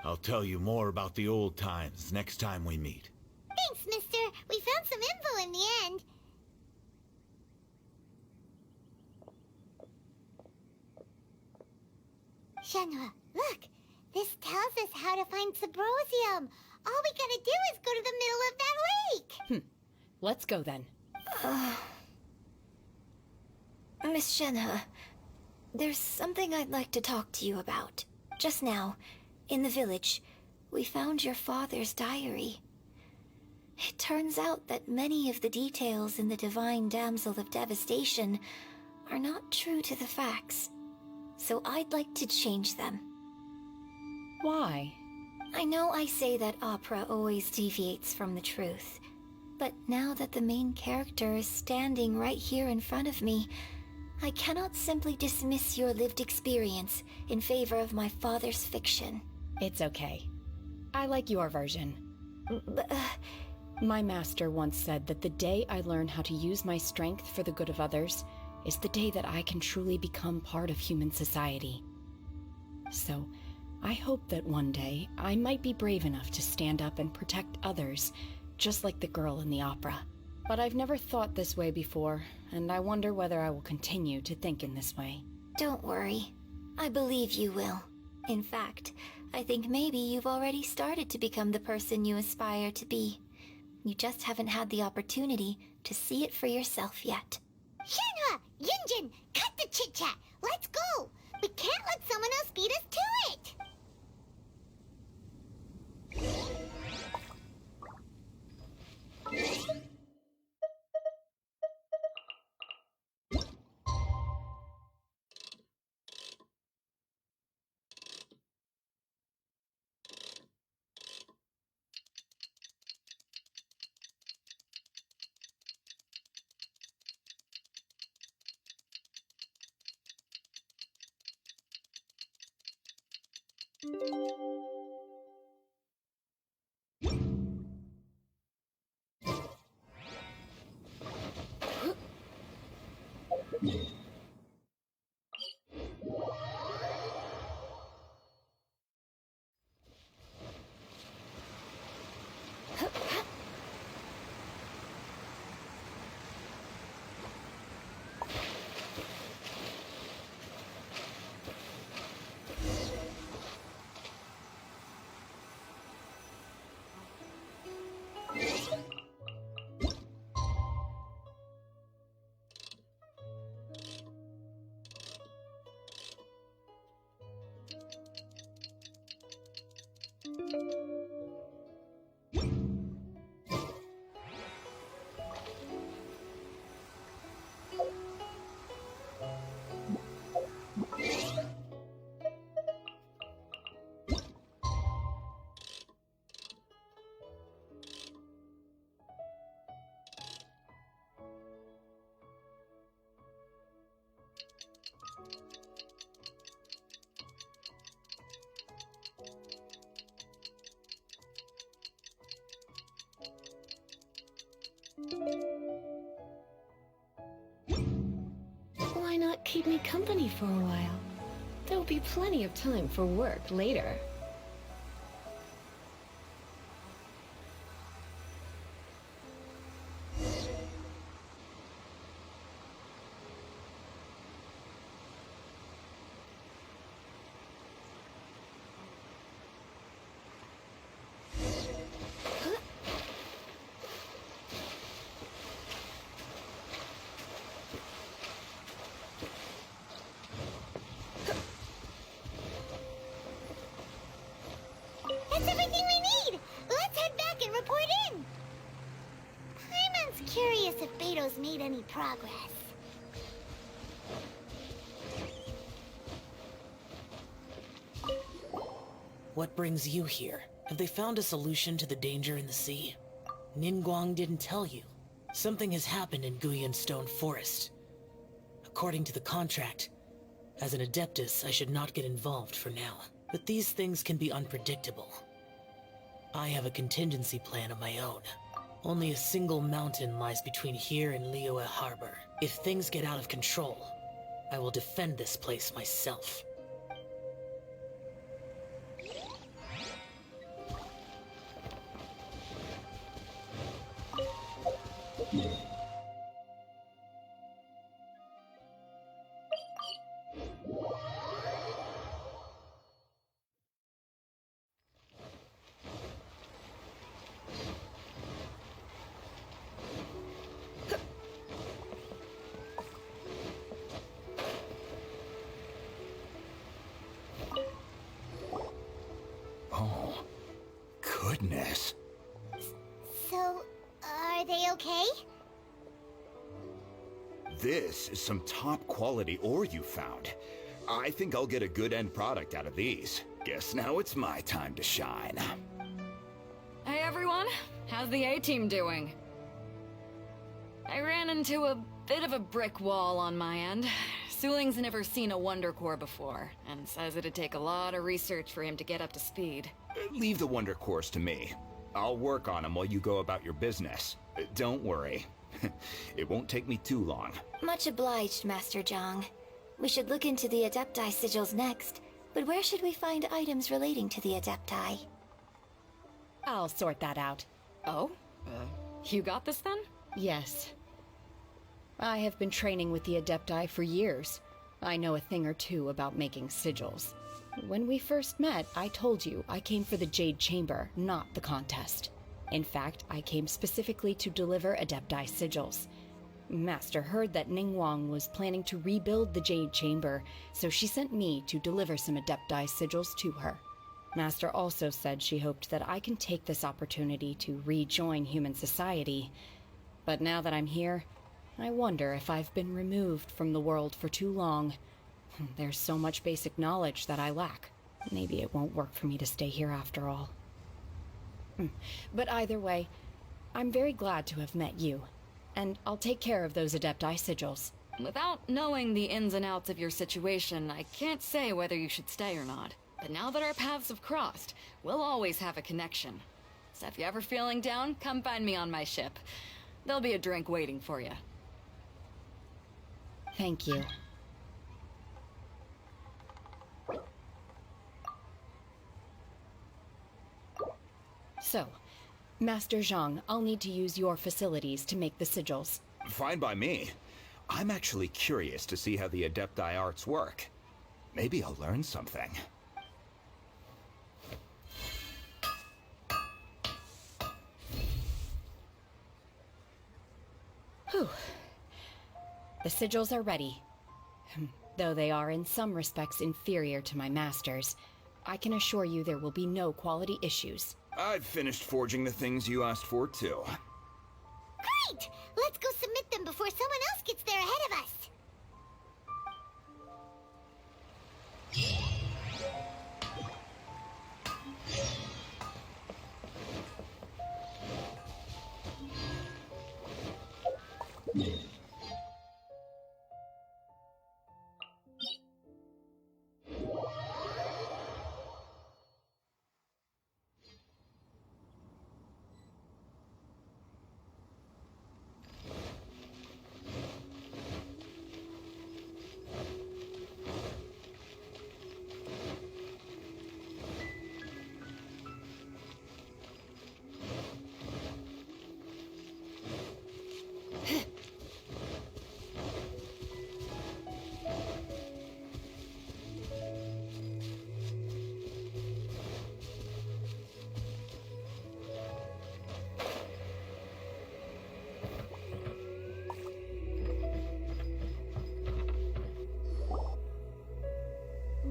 I'll tell you more about the old times next time we meet.
Thanks, mister. We found some info in the end. Shenhe, look! This tells us how to find Sabrosium. All we gotta do is go to the middle of that lake.
Let's go then.
Miss Shenhe, there's something I'd like to talk to you about. Just now, in the village, we found your father's diary. It turns out that many of the details in the Divine Damsel of Devastation are not true to the facts. So I'd like to change them.
Why?
I know I say that opera always deviates from the truth, but now that the main character is standing right here in front of me, I cannot simply dismiss your lived experience in favor of my father's fiction.
It's okay. I like your version. My master once said that the day I learn how to use my strength for the good of others is the day that I can truly become part of human society. So, I hope that one day I might be brave enough to stand up and protect others, just like the girl in the opera. But I've never thought this way before, and I wonder whether I will continue to think in this way.
Don't worry. I believe you will. In fact, I think maybe you've already started to become the person you aspire to be. You just haven't had the opportunity to see it for yourself yet.
Shenhua! Yunjin! Cut the chit-chat! Let's go! We can't let someone else beat us to it!
Why not keep me company for a while? There'll be plenty of time for work later.
That's everything we need! Let's head back and report in! Paimon's curious if Beto's made any progress.
What brings you here? Have they found a solution to the danger in the sea? Ningguang didn't tell you. Something has happened in Guyan Stone Forest. According to the contract, as an Adeptus, I should not get involved for now. But these things can be unpredictable. I have a contingency plan of my own. Only a single mountain lies between here and Liyue Harbor. If things get out of control, I will defend this place myself.
Oh, goodness.
So, okay?
This is some top quality ore you found. I think I'll get a good end product out of these. Guess now it's my time to shine.
Hey everyone, how's the A-team doing? I ran into a bit of a brick wall on my end. Suling's never seen a Wonder Core before, and says it'd take a lot of research for him to get up to speed.
Leave the Wonder Cores to me. I'll work on them while you go about your business. Don't worry. It won't take me too long.
Much obliged, Master Zhang. We should look into the Adepti sigils next, but where should we find items relating to the Adepti?
I'll sort that out.
Oh? You got this then?
Yes. I have been training with the Adepti for years. I know a thing or two about making sigils. When we first met, I told you I came for the Jade Chamber, not the contest. In fact, I came specifically to deliver Adepti sigils. Master heard that Ningguang was planning to rebuild the Jade Chamber, so she sent me to deliver some Adepti sigils to her. Master also said she hoped that I can take this opportunity to rejoin human society. But now that I'm here, I wonder if I've been removed from the world for too long. There's so much basic knowledge that I lack. Maybe it won't work for me to stay here after all. But either way, I'm very glad to have met you. And I'll take care of those Adepti sigils.
Without knowing the ins and outs of your situation, I can't say whether you should stay or not. But now that our paths have crossed, we'll always have a connection. So if you're ever feeling down, come find me on my ship. There'll be a drink waiting for you.
Thank you. So, Master Zhang, I'll need to use your facilities to make the sigils.
Fine by me. I'm actually curious to see how the Adepti arts work. Maybe I'll learn something.
Whew. The sigils are ready. Though they are in some respects inferior to my master's, I can assure you there will be no quality issues.
I've finished forging the things you asked for, too.
Great! Let's go submit them before someone else gets there ahead of us.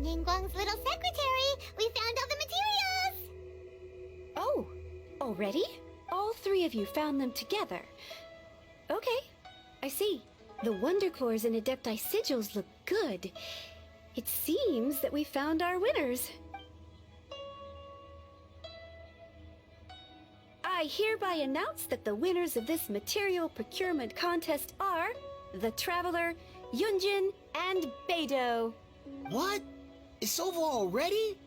Ningguang's little secretary! We found all the materials!
Oh, already? All three of you found them together. Okay, I see. The Wonder Cores and Adepti sigils look good. It seems that we found our winners. I hereby announce that the winners of this material procurement contest are the Traveler, Yunjin, and Beidou.
What? It's over already?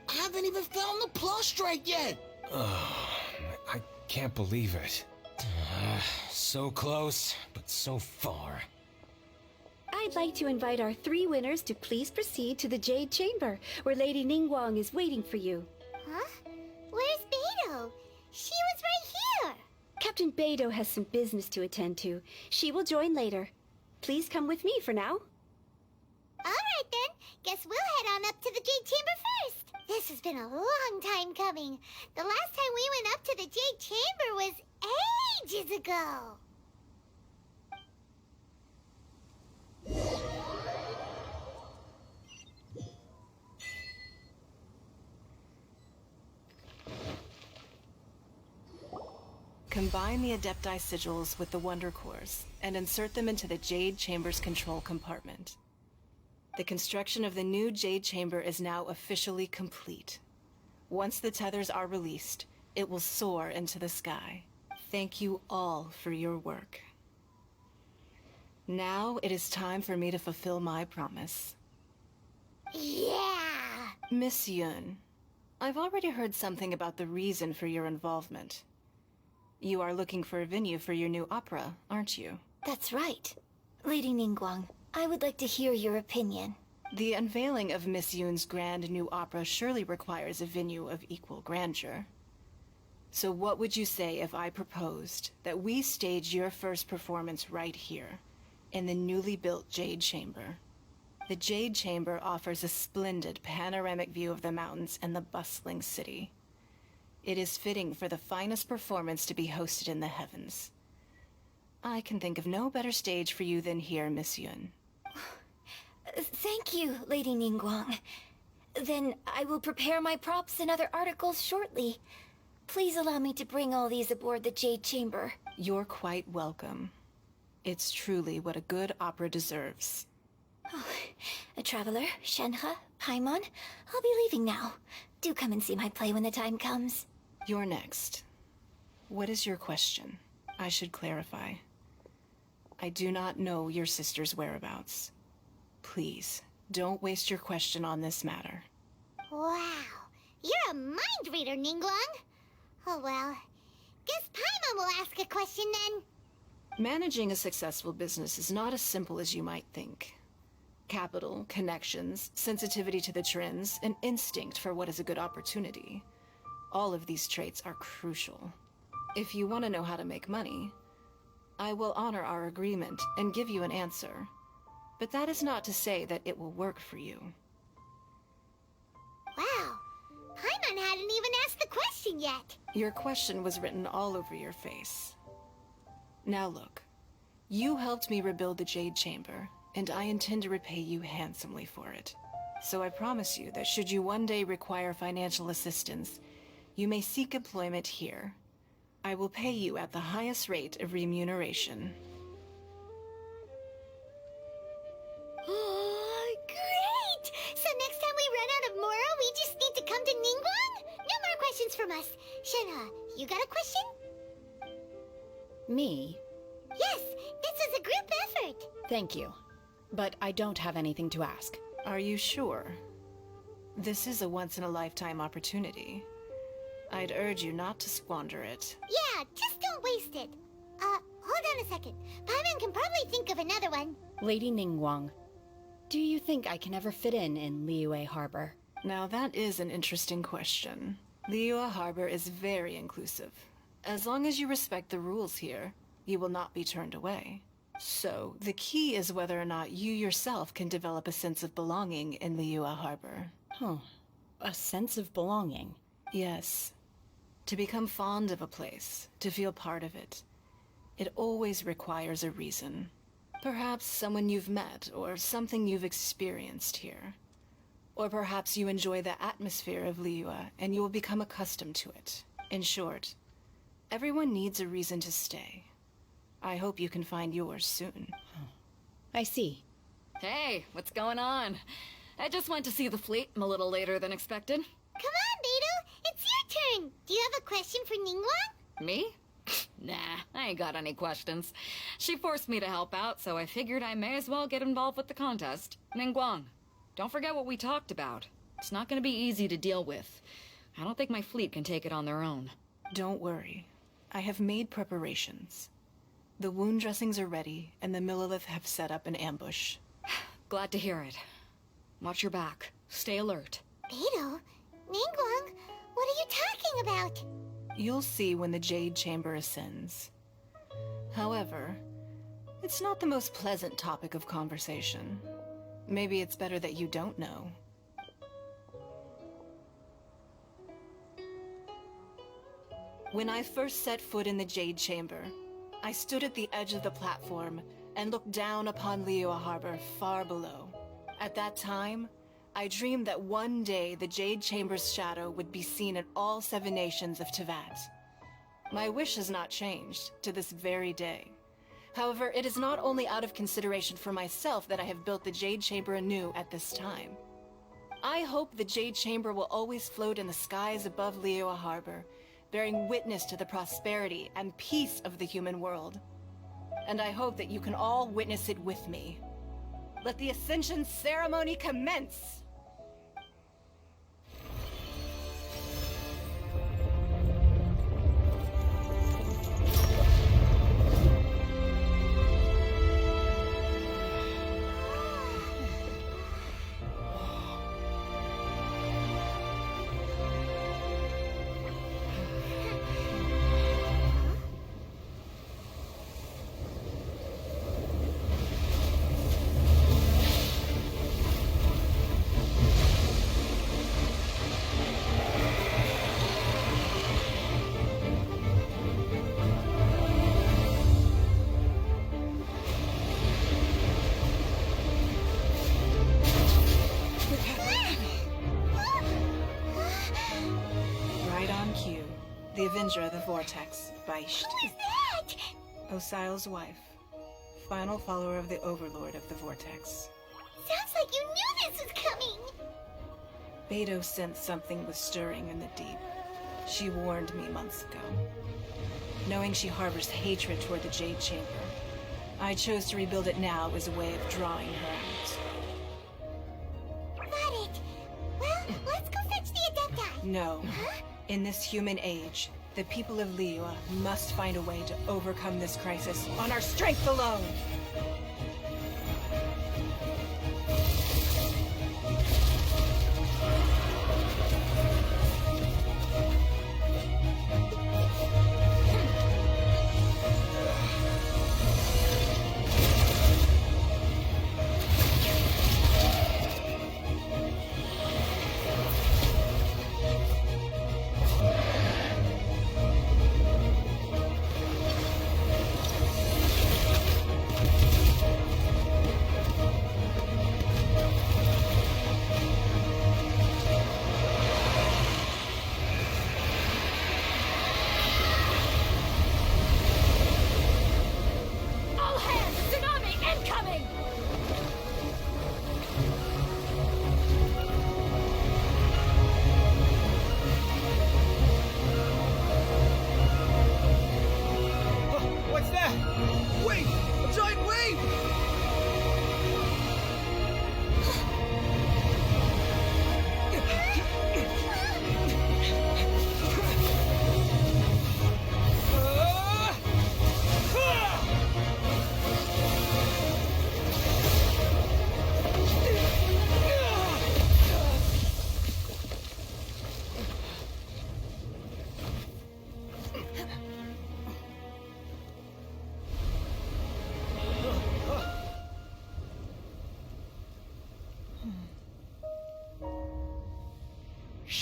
I haven't even found the plus strike yet!
I can't believe it. So close, but so far.
I'd like to invite our three winners to please proceed to the Jade Chamber, where Lady Ningguang is waiting for you.
Huh? Where's Beidou? She was right here!
Captain Beidou has some business to attend to. She will join later. Please come with me for now.
Alright then, guess we'll head on up to the Jade Chamber first. This has been a long time coming. The last time we went up to the Jade Chamber was ages ago.
Combine the Adepti sigils with the Wonder Cores and insert them into the Jade Chamber's control compartment. The construction of the new Jade Chamber is now officially complete. Once the tethers are released, it will soar into the sky. Thank you all for your work. Now it is time for me to fulfill my promise.
Yeah!
Miss Yun, I've already heard something about the reason for your involvement. You are looking for a venue for your new opera, aren't you?
That's right. Lady Ningguang, I would like to hear your opinion.
The unveiling of Miss Yun's grand new opera surely requires a venue of equal grandeur. So what would you say if I proposed that we stage your first performance right here, in the newly built Jade Chamber? The Jade Chamber offers a splendid panoramic view of the mountains and the bustling city. It is fitting for the finest performance to be hosted in the heavens. I can think of no better stage for you than here, Miss Yun.
Thank you, Lady Ningguang. Then I will prepare my props and other articles shortly. Please allow me to bring all these aboard the Jade Chamber.
You're quite welcome. It's truly what a good opera deserves.
Oh, a traveler, Shenhe, Paimon, I'll be leaving now. Do come and see my play when the time comes.
You're next. What is your question? I should clarify. I do not know your sister's whereabouts. Please, don't waste your question on this matter.
Wow, you're a mind reader, Ningguang. Oh well, guess Paimon will ask a question then.
Managing a successful business is not as simple as you might think. Capital, connections, sensitivity to the trends, and instinct for what is a good opportunity. All of these traits are crucial. If you want to know how to make money, I will honor our agreement and give you an answer. But that is not to say that it will work for you.
Wow, Paimon hadn't even asked the question yet.
Your question was written all over your face. Now look, you helped me rebuild the Jade Chamber, and I intend to repay you handsomely for it. So I promise you that should you one day require financial assistance, you may seek employment here. I will pay you at the highest rate of remuneration.
Oh, great! So next time we run out of Moro, we just need to come to Ningguang? No more questions from us. Shenhe, you got a question?
Me?
Yes, this is a group effort.
Thank you. But I don't have anything to ask.
Are you sure? This is a once-in-a-lifetime opportunity. I'd urge you not to squander it.
Yeah, just don't waste it. Hold on a second. Paimon can probably think of another one.
Lady Ningguang, do you think I can ever fit in Liyue Harbor?
Now that is an interesting question. Liyue Harbor is very inclusive. As long as you respect the rules here, you will not be turned away. So, the key is whether or not you yourself can develop a sense of belonging in Liyue Harbor.
Huh. A sense of belonging?
Yes. To become fond of a place, to feel part of it, it always requires a reason. Perhaps someone you've met, or something you've experienced here. Or perhaps you enjoy the atmosphere of Liyue, and you will become accustomed to it. In short, everyone needs a reason to stay. I hope you can find yours soon.
I see.
Hey, what's going on? I just went to see the fleet. I'm a little later than expected.
Come on, Beidou. It's your turn. Do you have a question for Ningguang?
Me? Nah, I ain't got any questions. She forced me to help out, so I figured I may as well get involved with the contest. Ningguang, don't forget what we talked about. It's not gonna be easy to deal with. I don't think my fleet can take it on their own.
Don't worry. I have made preparations. The wound dressings are ready, and the Millilith have set up an ambush.
Glad to hear it. Watch your back. Stay alert.
Beidou? Ningguang? What are you talking about?
You'll see when the Jade Chamber ascends. However, it's not the most pleasant topic of conversation. Maybe it's better that you don't know. When I first set foot in the Jade Chamber, I stood at the edge of the platform and looked down upon Liyue Harbor far below. At that time, I dreamed that one day the Jade Chamber's shadow would be seen in all 7 nations of Teyvat. My wish has not changed to this very day. However, it is not only out of consideration for myself that I have built the Jade Chamber anew at this time. I hope the Jade Chamber will always float in the skies above Liyue Harbor, bearing witness to the prosperity and peace of the human world. And I hope that you can all witness it with me. Let the Ascension ceremony commence! The Avenger of the Vortex, Beisht.
Who is that?
Osial's wife. Final follower of the Overlord of the Vortex.
Sounds like you knew this was coming!
Beidou sensed something was stirring in the deep. She warned me months ago. Knowing she harbors hatred toward the Jade Chamber, I chose to rebuild it now as a way of drawing her out.
Got it! Well, let's go fetch the Adepti!
No.
Huh?
In this human age, the people of Liyue must find a way to overcome this crisis on our strength alone!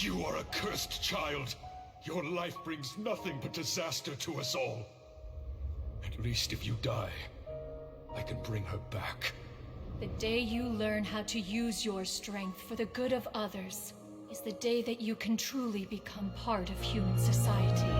You are a cursed child. Your life brings nothing but disaster to us all. At least if you die, I can bring her back.
The day you learn how to use your strength for the good of others is the day that you can truly become part of human society.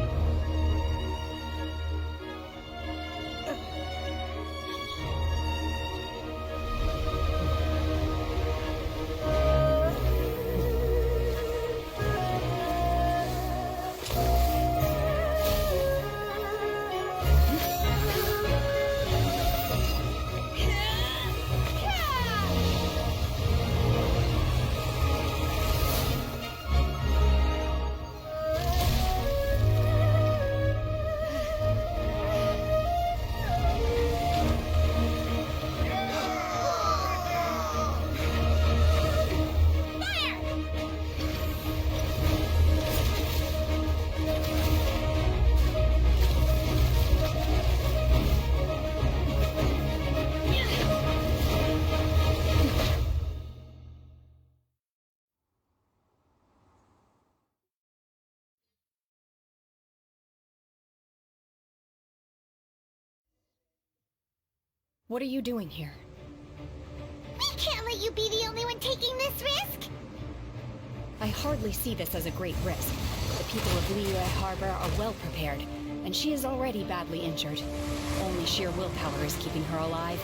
What are you doing here?
We can't let you be the only one taking this risk!
I hardly see this as a great risk. The people of Liyue Harbor are well prepared, and she is already badly injured. Only sheer willpower is keeping her alive.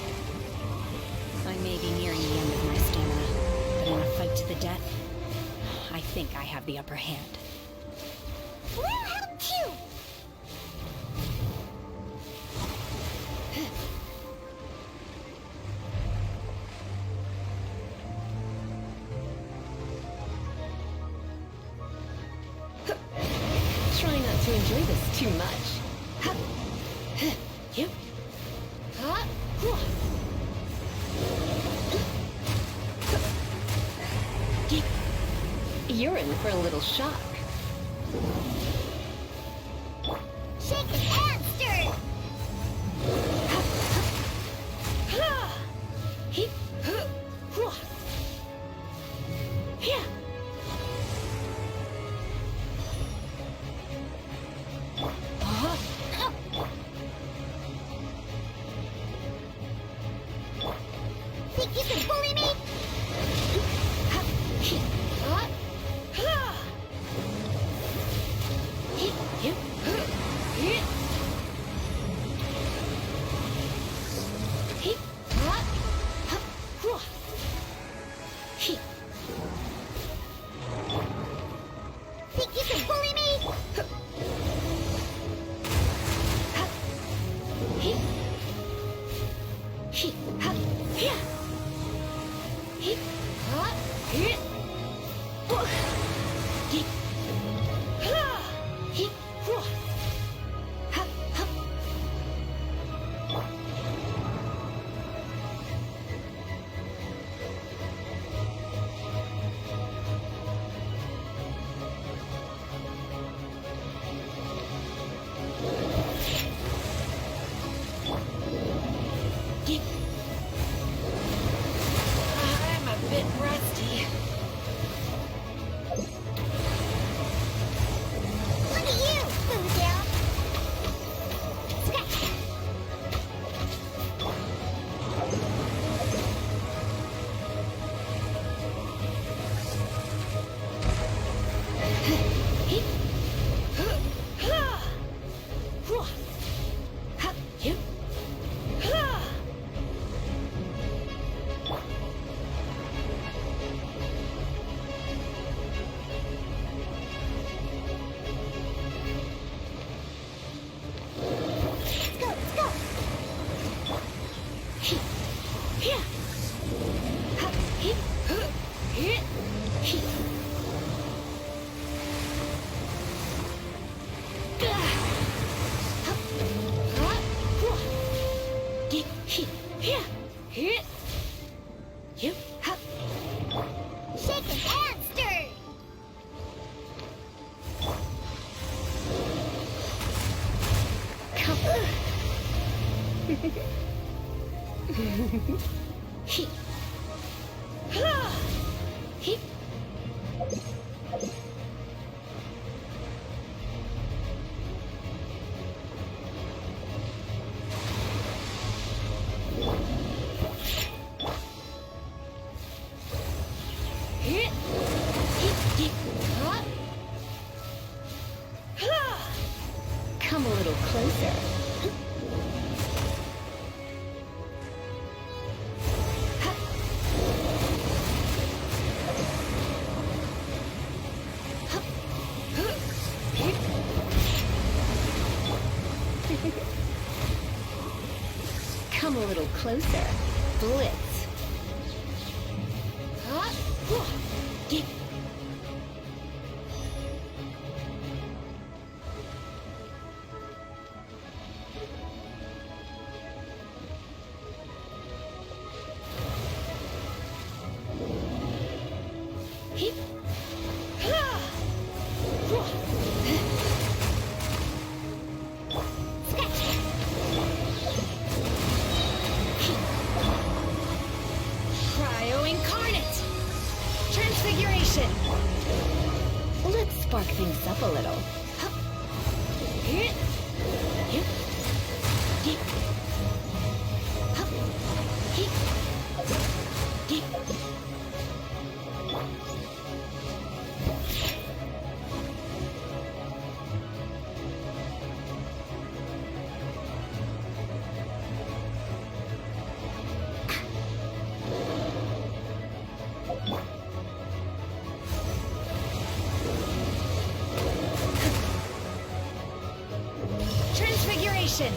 I may be nearing the end of my stamina, but in a fight to the death, I think I have the upper hand.
We'll help too!
Try not to enjoy this too much. You. You're in for a little shock.
Shake his hand, stir! Think you can bully me? Think you can bully me?
I'm a bit rusty.
Look at you, Boo Down! Scratch! Let's go, let's go! Shake his hand, stir!
Come a little closer. Come a little closer. Blitz.
Cryo Incarnate! Transfiguration!
Let's spark things up a little.
Transformation!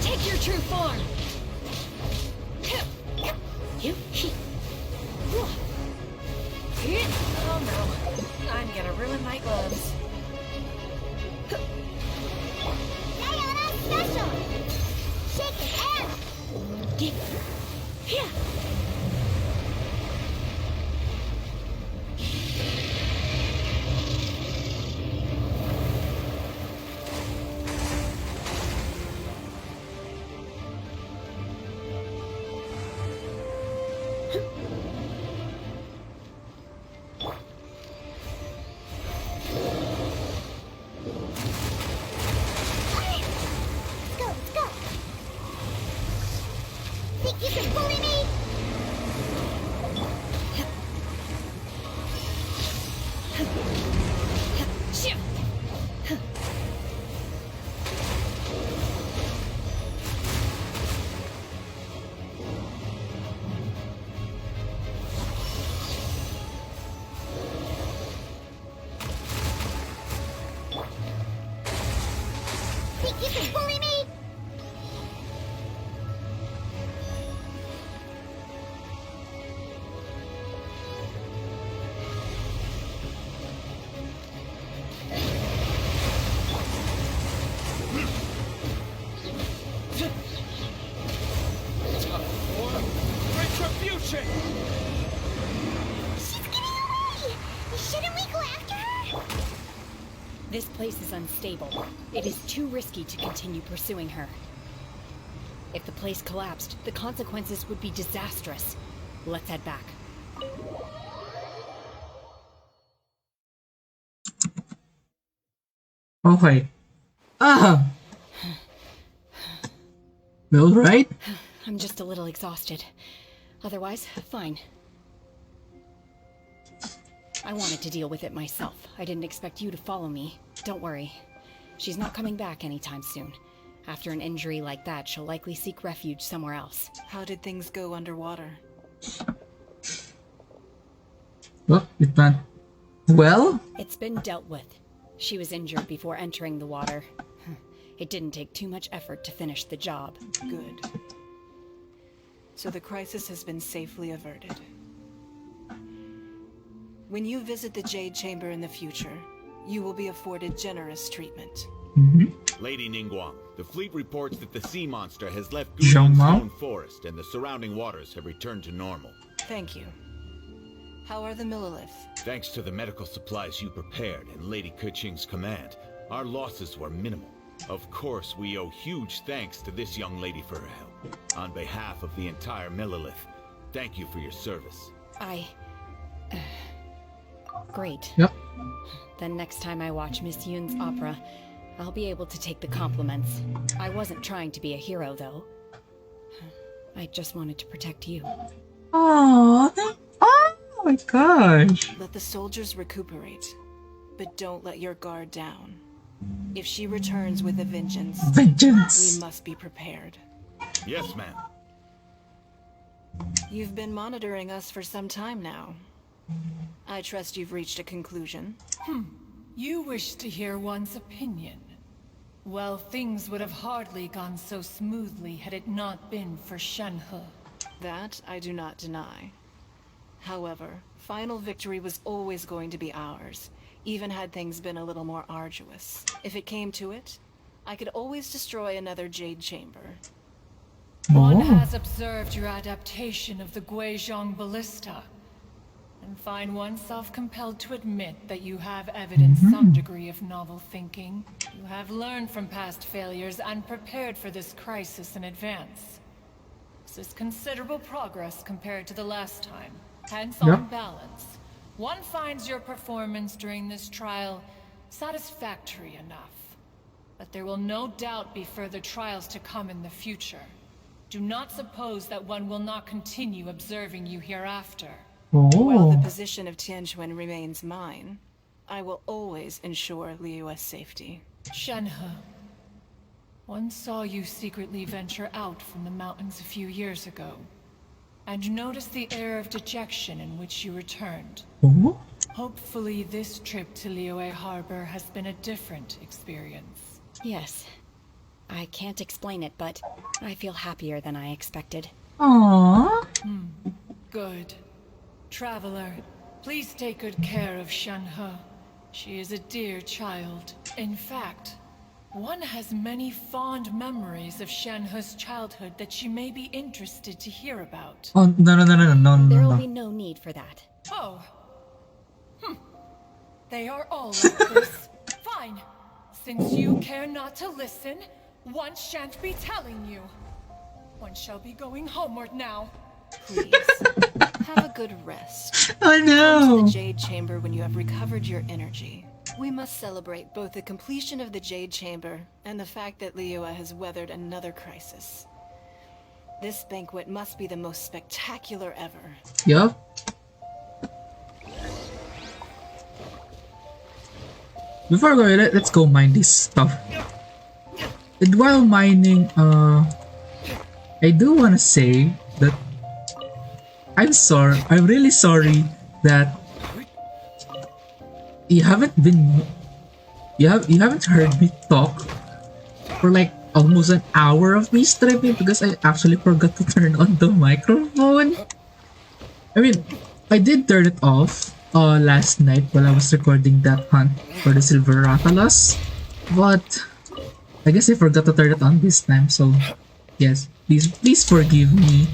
Take your true form!
Oh no, I'm gonna ruin my gloves.
Diana Special! Shake it out!
Here!
Let's go! Think you can bully me? Think you can bully me?
Retribution!
She's getting away! Shouldn't we go after her?
This place is unstable. It is too risky to continue pursuing her. If the place collapsed, the consequences would be disastrous. Let's head back.
Okay. All right.
I'm just a little exhausted. Otherwise, fine. I wanted to deal with it myself. I didn't expect you to follow me. Don't worry. She's not coming back anytime soon. After an injury like that, she'll likely seek refuge somewhere else.
How did things go underwater?
Oh, it went well.
It's been dealt with. She was injured before entering the water. It didn't take too much effort to finish the job.
Good. So the crisis has been safely averted. When you visit the Jade Chamber in the future, you will be afforded generous treatment.
Lady Ningguang, the fleet reports that the sea monster has left
Zhongmao?
Stone Forest and the surrounding waters have returned to normal.
Thank you. How are the Millilith?
Thanks to the medical supplies you prepared and Lady Keqing's command, our losses were minimal. Of course, we owe huge thanks to this young lady for her help. On behalf of the entire Millilith, thank you for your service.
Great.
Yep.
Then next time I watch Miss Yoon's opera, I'll be able to take the compliments. I wasn't trying to be a hero, though. I just wanted to protect you.
Oh my gosh.
Let the soldiers recuperate, but don't let your guard down. If she returns with a vengeance, we must be prepared.
Yes, ma'am.
You've been monitoring us for some time now. I trust you've reached a conclusion.
You wish to hear one's opinion. Well, things would have hardly gone so smoothly had it not been for Shenhe.
That I do not deny. However, final victory was always going to be ours, even had things been a little more arduous. If it came to it, I could always destroy another Jade Chamber.
One has observed your adaptation of the Guizhong Ballista, and find oneself compelled to admit that you have evidenced some degree of novel thinking. You have learned from past failures and prepared for this crisis in advance. This is considerable progress compared to the last time. Hence, on balance, one finds your performance during this trial satisfactory enough. But there will no doubt be further trials to come in the future. Do not suppose that one will not continue observing you hereafter.
While the position of Tianquan remains mine, I will always ensure Liyue's safety.
Shenhe, one saw you secretly venture out from the mountains a few years ago, and noticed the air of dejection in which you returned. Hopefully this trip to Liyue Harbor has been a different experience.
Yes. I can't explain it, but I feel happier than I expected.
Aww.
Good. Traveler, please take good care of Shenhe. She is a dear child. In fact, one has many fond memories of Shenhe's childhood that she may be interested to hear about.
Oh, no.
There will be no need for that.
Oh. They are all like this. Fine. Since you care not to listen, one shan't be telling you. One shall be going homeward now.
Please, have a good rest.
Oh no!
Come to the Jade Chamber when you have recovered your energy. We must celebrate both the completion of the Jade Chamber and the fact that Liyue has weathered another crisis. This banquet must be the most spectacular ever.
Yup. Before we go, let's go mine this stuff. And while mining, I do want to say that I'm really sorry that you haven't heard me talk for like almost an hour of me streaming because I actually forgot to turn on the microphone. I mean, I did turn it off last night while I was recording that hunt for the silver Rathalos, but I guess I forgot to turn it on this time, so yes, please forgive me.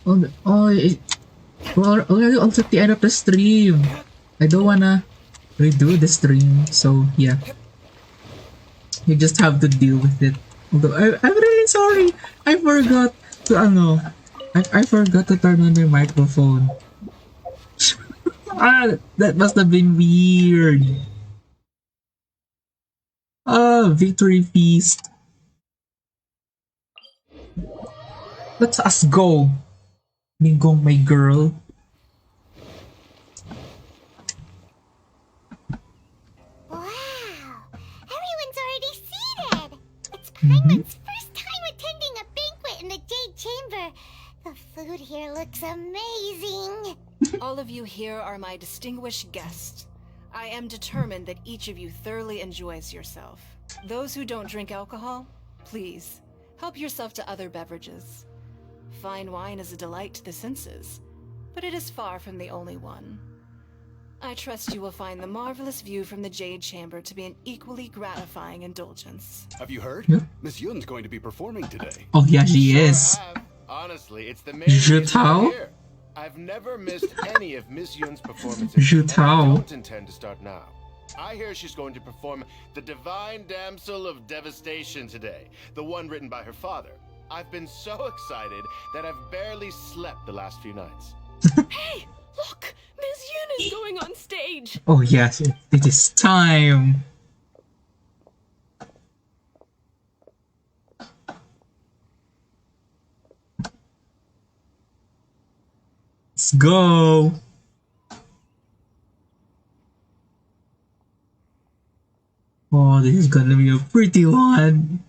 We're already also at the end of the stream. I don't wanna redo the stream, so yeah. You just have to deal with it. Although I'm really sorry. I forgot to I forgot to turn on the microphone. That must have been weird. Victory feast. Let us go. Linggo, my girl.
Wow! Everyone's already seated! It's Paimon's first time attending a banquet in the Jade Chamber. The food here looks amazing.
All of you here are my distinguished guests. I am determined that each of you thoroughly enjoys yourself. Those who don't drink alcohol, please, help yourself to other beverages. Fine wine is a delight to the senses, but it is far from the only one. I trust you will find the marvelous view from the Jade Chamber to be an equally gratifying indulgence.
Have you heard?
Yeah.
Miss Yun's going to be performing today.
Oh yeah, she is.
Honestly, it's the main reason I'm here. I've never missed any of Miss Yun's performances, and I don't intend to start now. I hear she's going to perform the Divine Damsel of Devastation today, the one written by her father. I've been so excited that I've barely slept the last few nights.
Hey, look! Miss Yun is going on stage!
Oh yes, it is time! Let's go! Oh, this is gonna be a pretty one!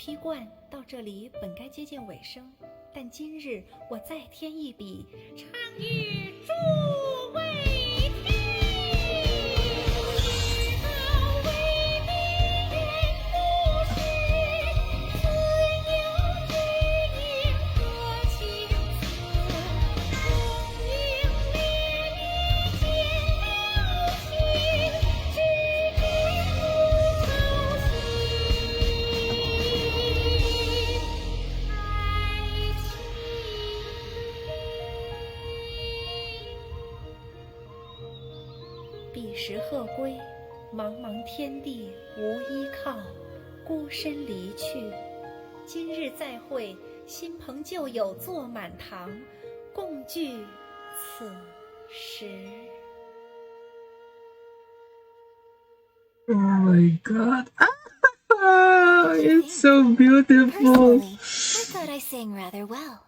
批冠到这里本该接近尾声，但今日我再添一笔，倡议诸位听，道为民言不虚，自有追念何情思，功名烈烈见了心，只知不操心。彼时鹤归，茫茫天地无依靠，孤身离去。今日再会，新朋旧友坐满堂，共聚此时。
Oh my god. It's so beautiful.
Personally, I thought I sang rather well.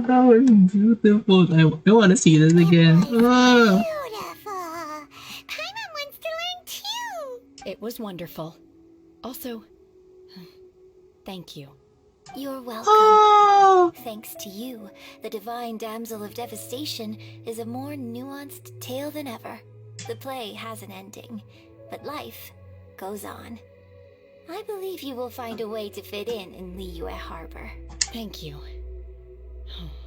That was beautiful. I want to see this again.
Beautiful. Paimon wants to learn too.
It was wonderful. Also, thank you.
You're welcome. Thanks to you, the Divine Damsel of Devastation is a more nuanced tale than ever. The play has an ending, but life goes on. I believe you will find a way to fit in Liyue Harbor.
Thank you.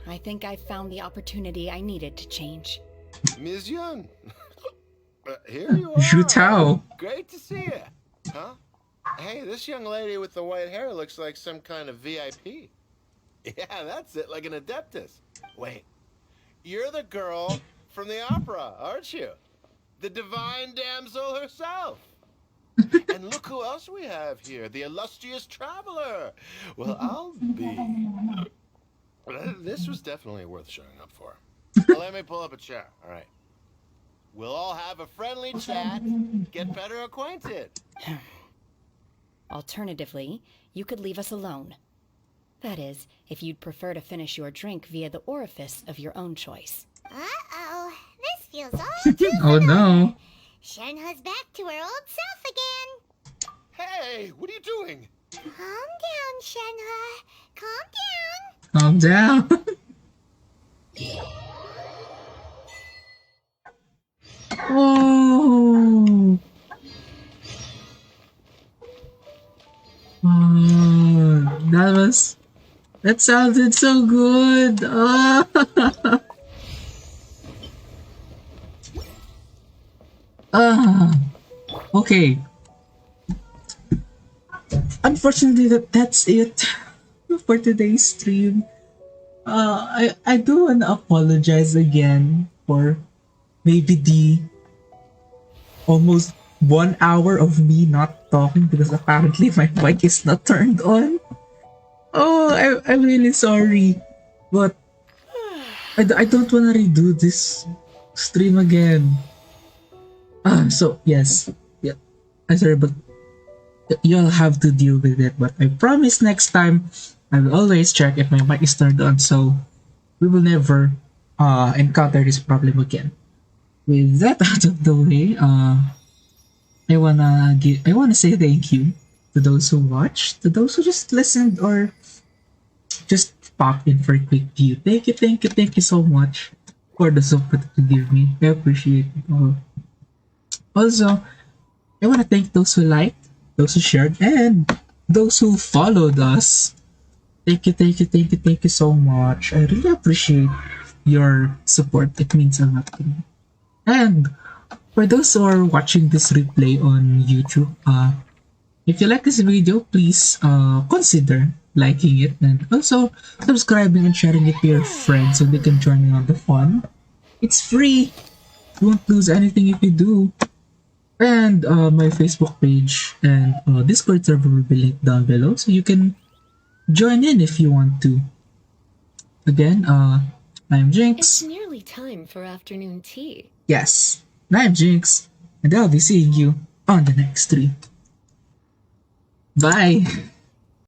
I think I found the opportunity I needed to change.
Ms. Yun. Here you are.
Zhu Tao.
Great to see you. Huh? Hey, this young lady with the white hair looks like some kind of VIP. Yeah, that's it, like an adeptus. Wait, you're the girl from the opera, aren't you? The divine damsel herself. And look who else we have here, the illustrious traveler. Well, I'll be... This was definitely worth showing up for. Now, let me pull up a chair, all right? We'll all have a friendly chat, get better acquainted.
Alternatively, you could leave us alone. That is, if you'd prefer to finish your drink via the orifice of your own choice.
Uh-oh, this feels all too
Oh no.
Shenhua's back to her old self again.
Hey, what are you doing?
Calm down, Shenhua. Calm down.
Calm down. Oh. That sounded so good. Okay. Unfortunately, that's it for today's stream. I do wanna apologize again for maybe the almost 1 hour of me not talking because apparently my mic is not turned on. Oh, I'm really sorry, but I don't wanna redo this stream again. So yes, yeah, I'm sorry, but you'll have to deal with it. But I promise next time I will always check if my mic is turned on, so we will never encounter this problem again. With that out of the way, I wanna say thank you to those who watched, to those who just listened or just popped in for a quick view. Thank you so much for the support that you give me. I appreciate it all. Also, I wanna thank those who liked, those who shared, and those who followed us. Thank you so much. I really appreciate your support. It means a lot to me. And for those who are watching this replay on YouTube, if you like this video, please consider liking it and also subscribing and sharing it to your friends so they can join in on the fun. It's free. You won't lose anything if you do. And my Facebook page and Discord server will be linked down below so you can join in if you want to. Again, I'm Jinx.
It's nearly time for afternoon tea.
Yes, I'm Jinx, and I'll be seeing you on the next stream. Bye!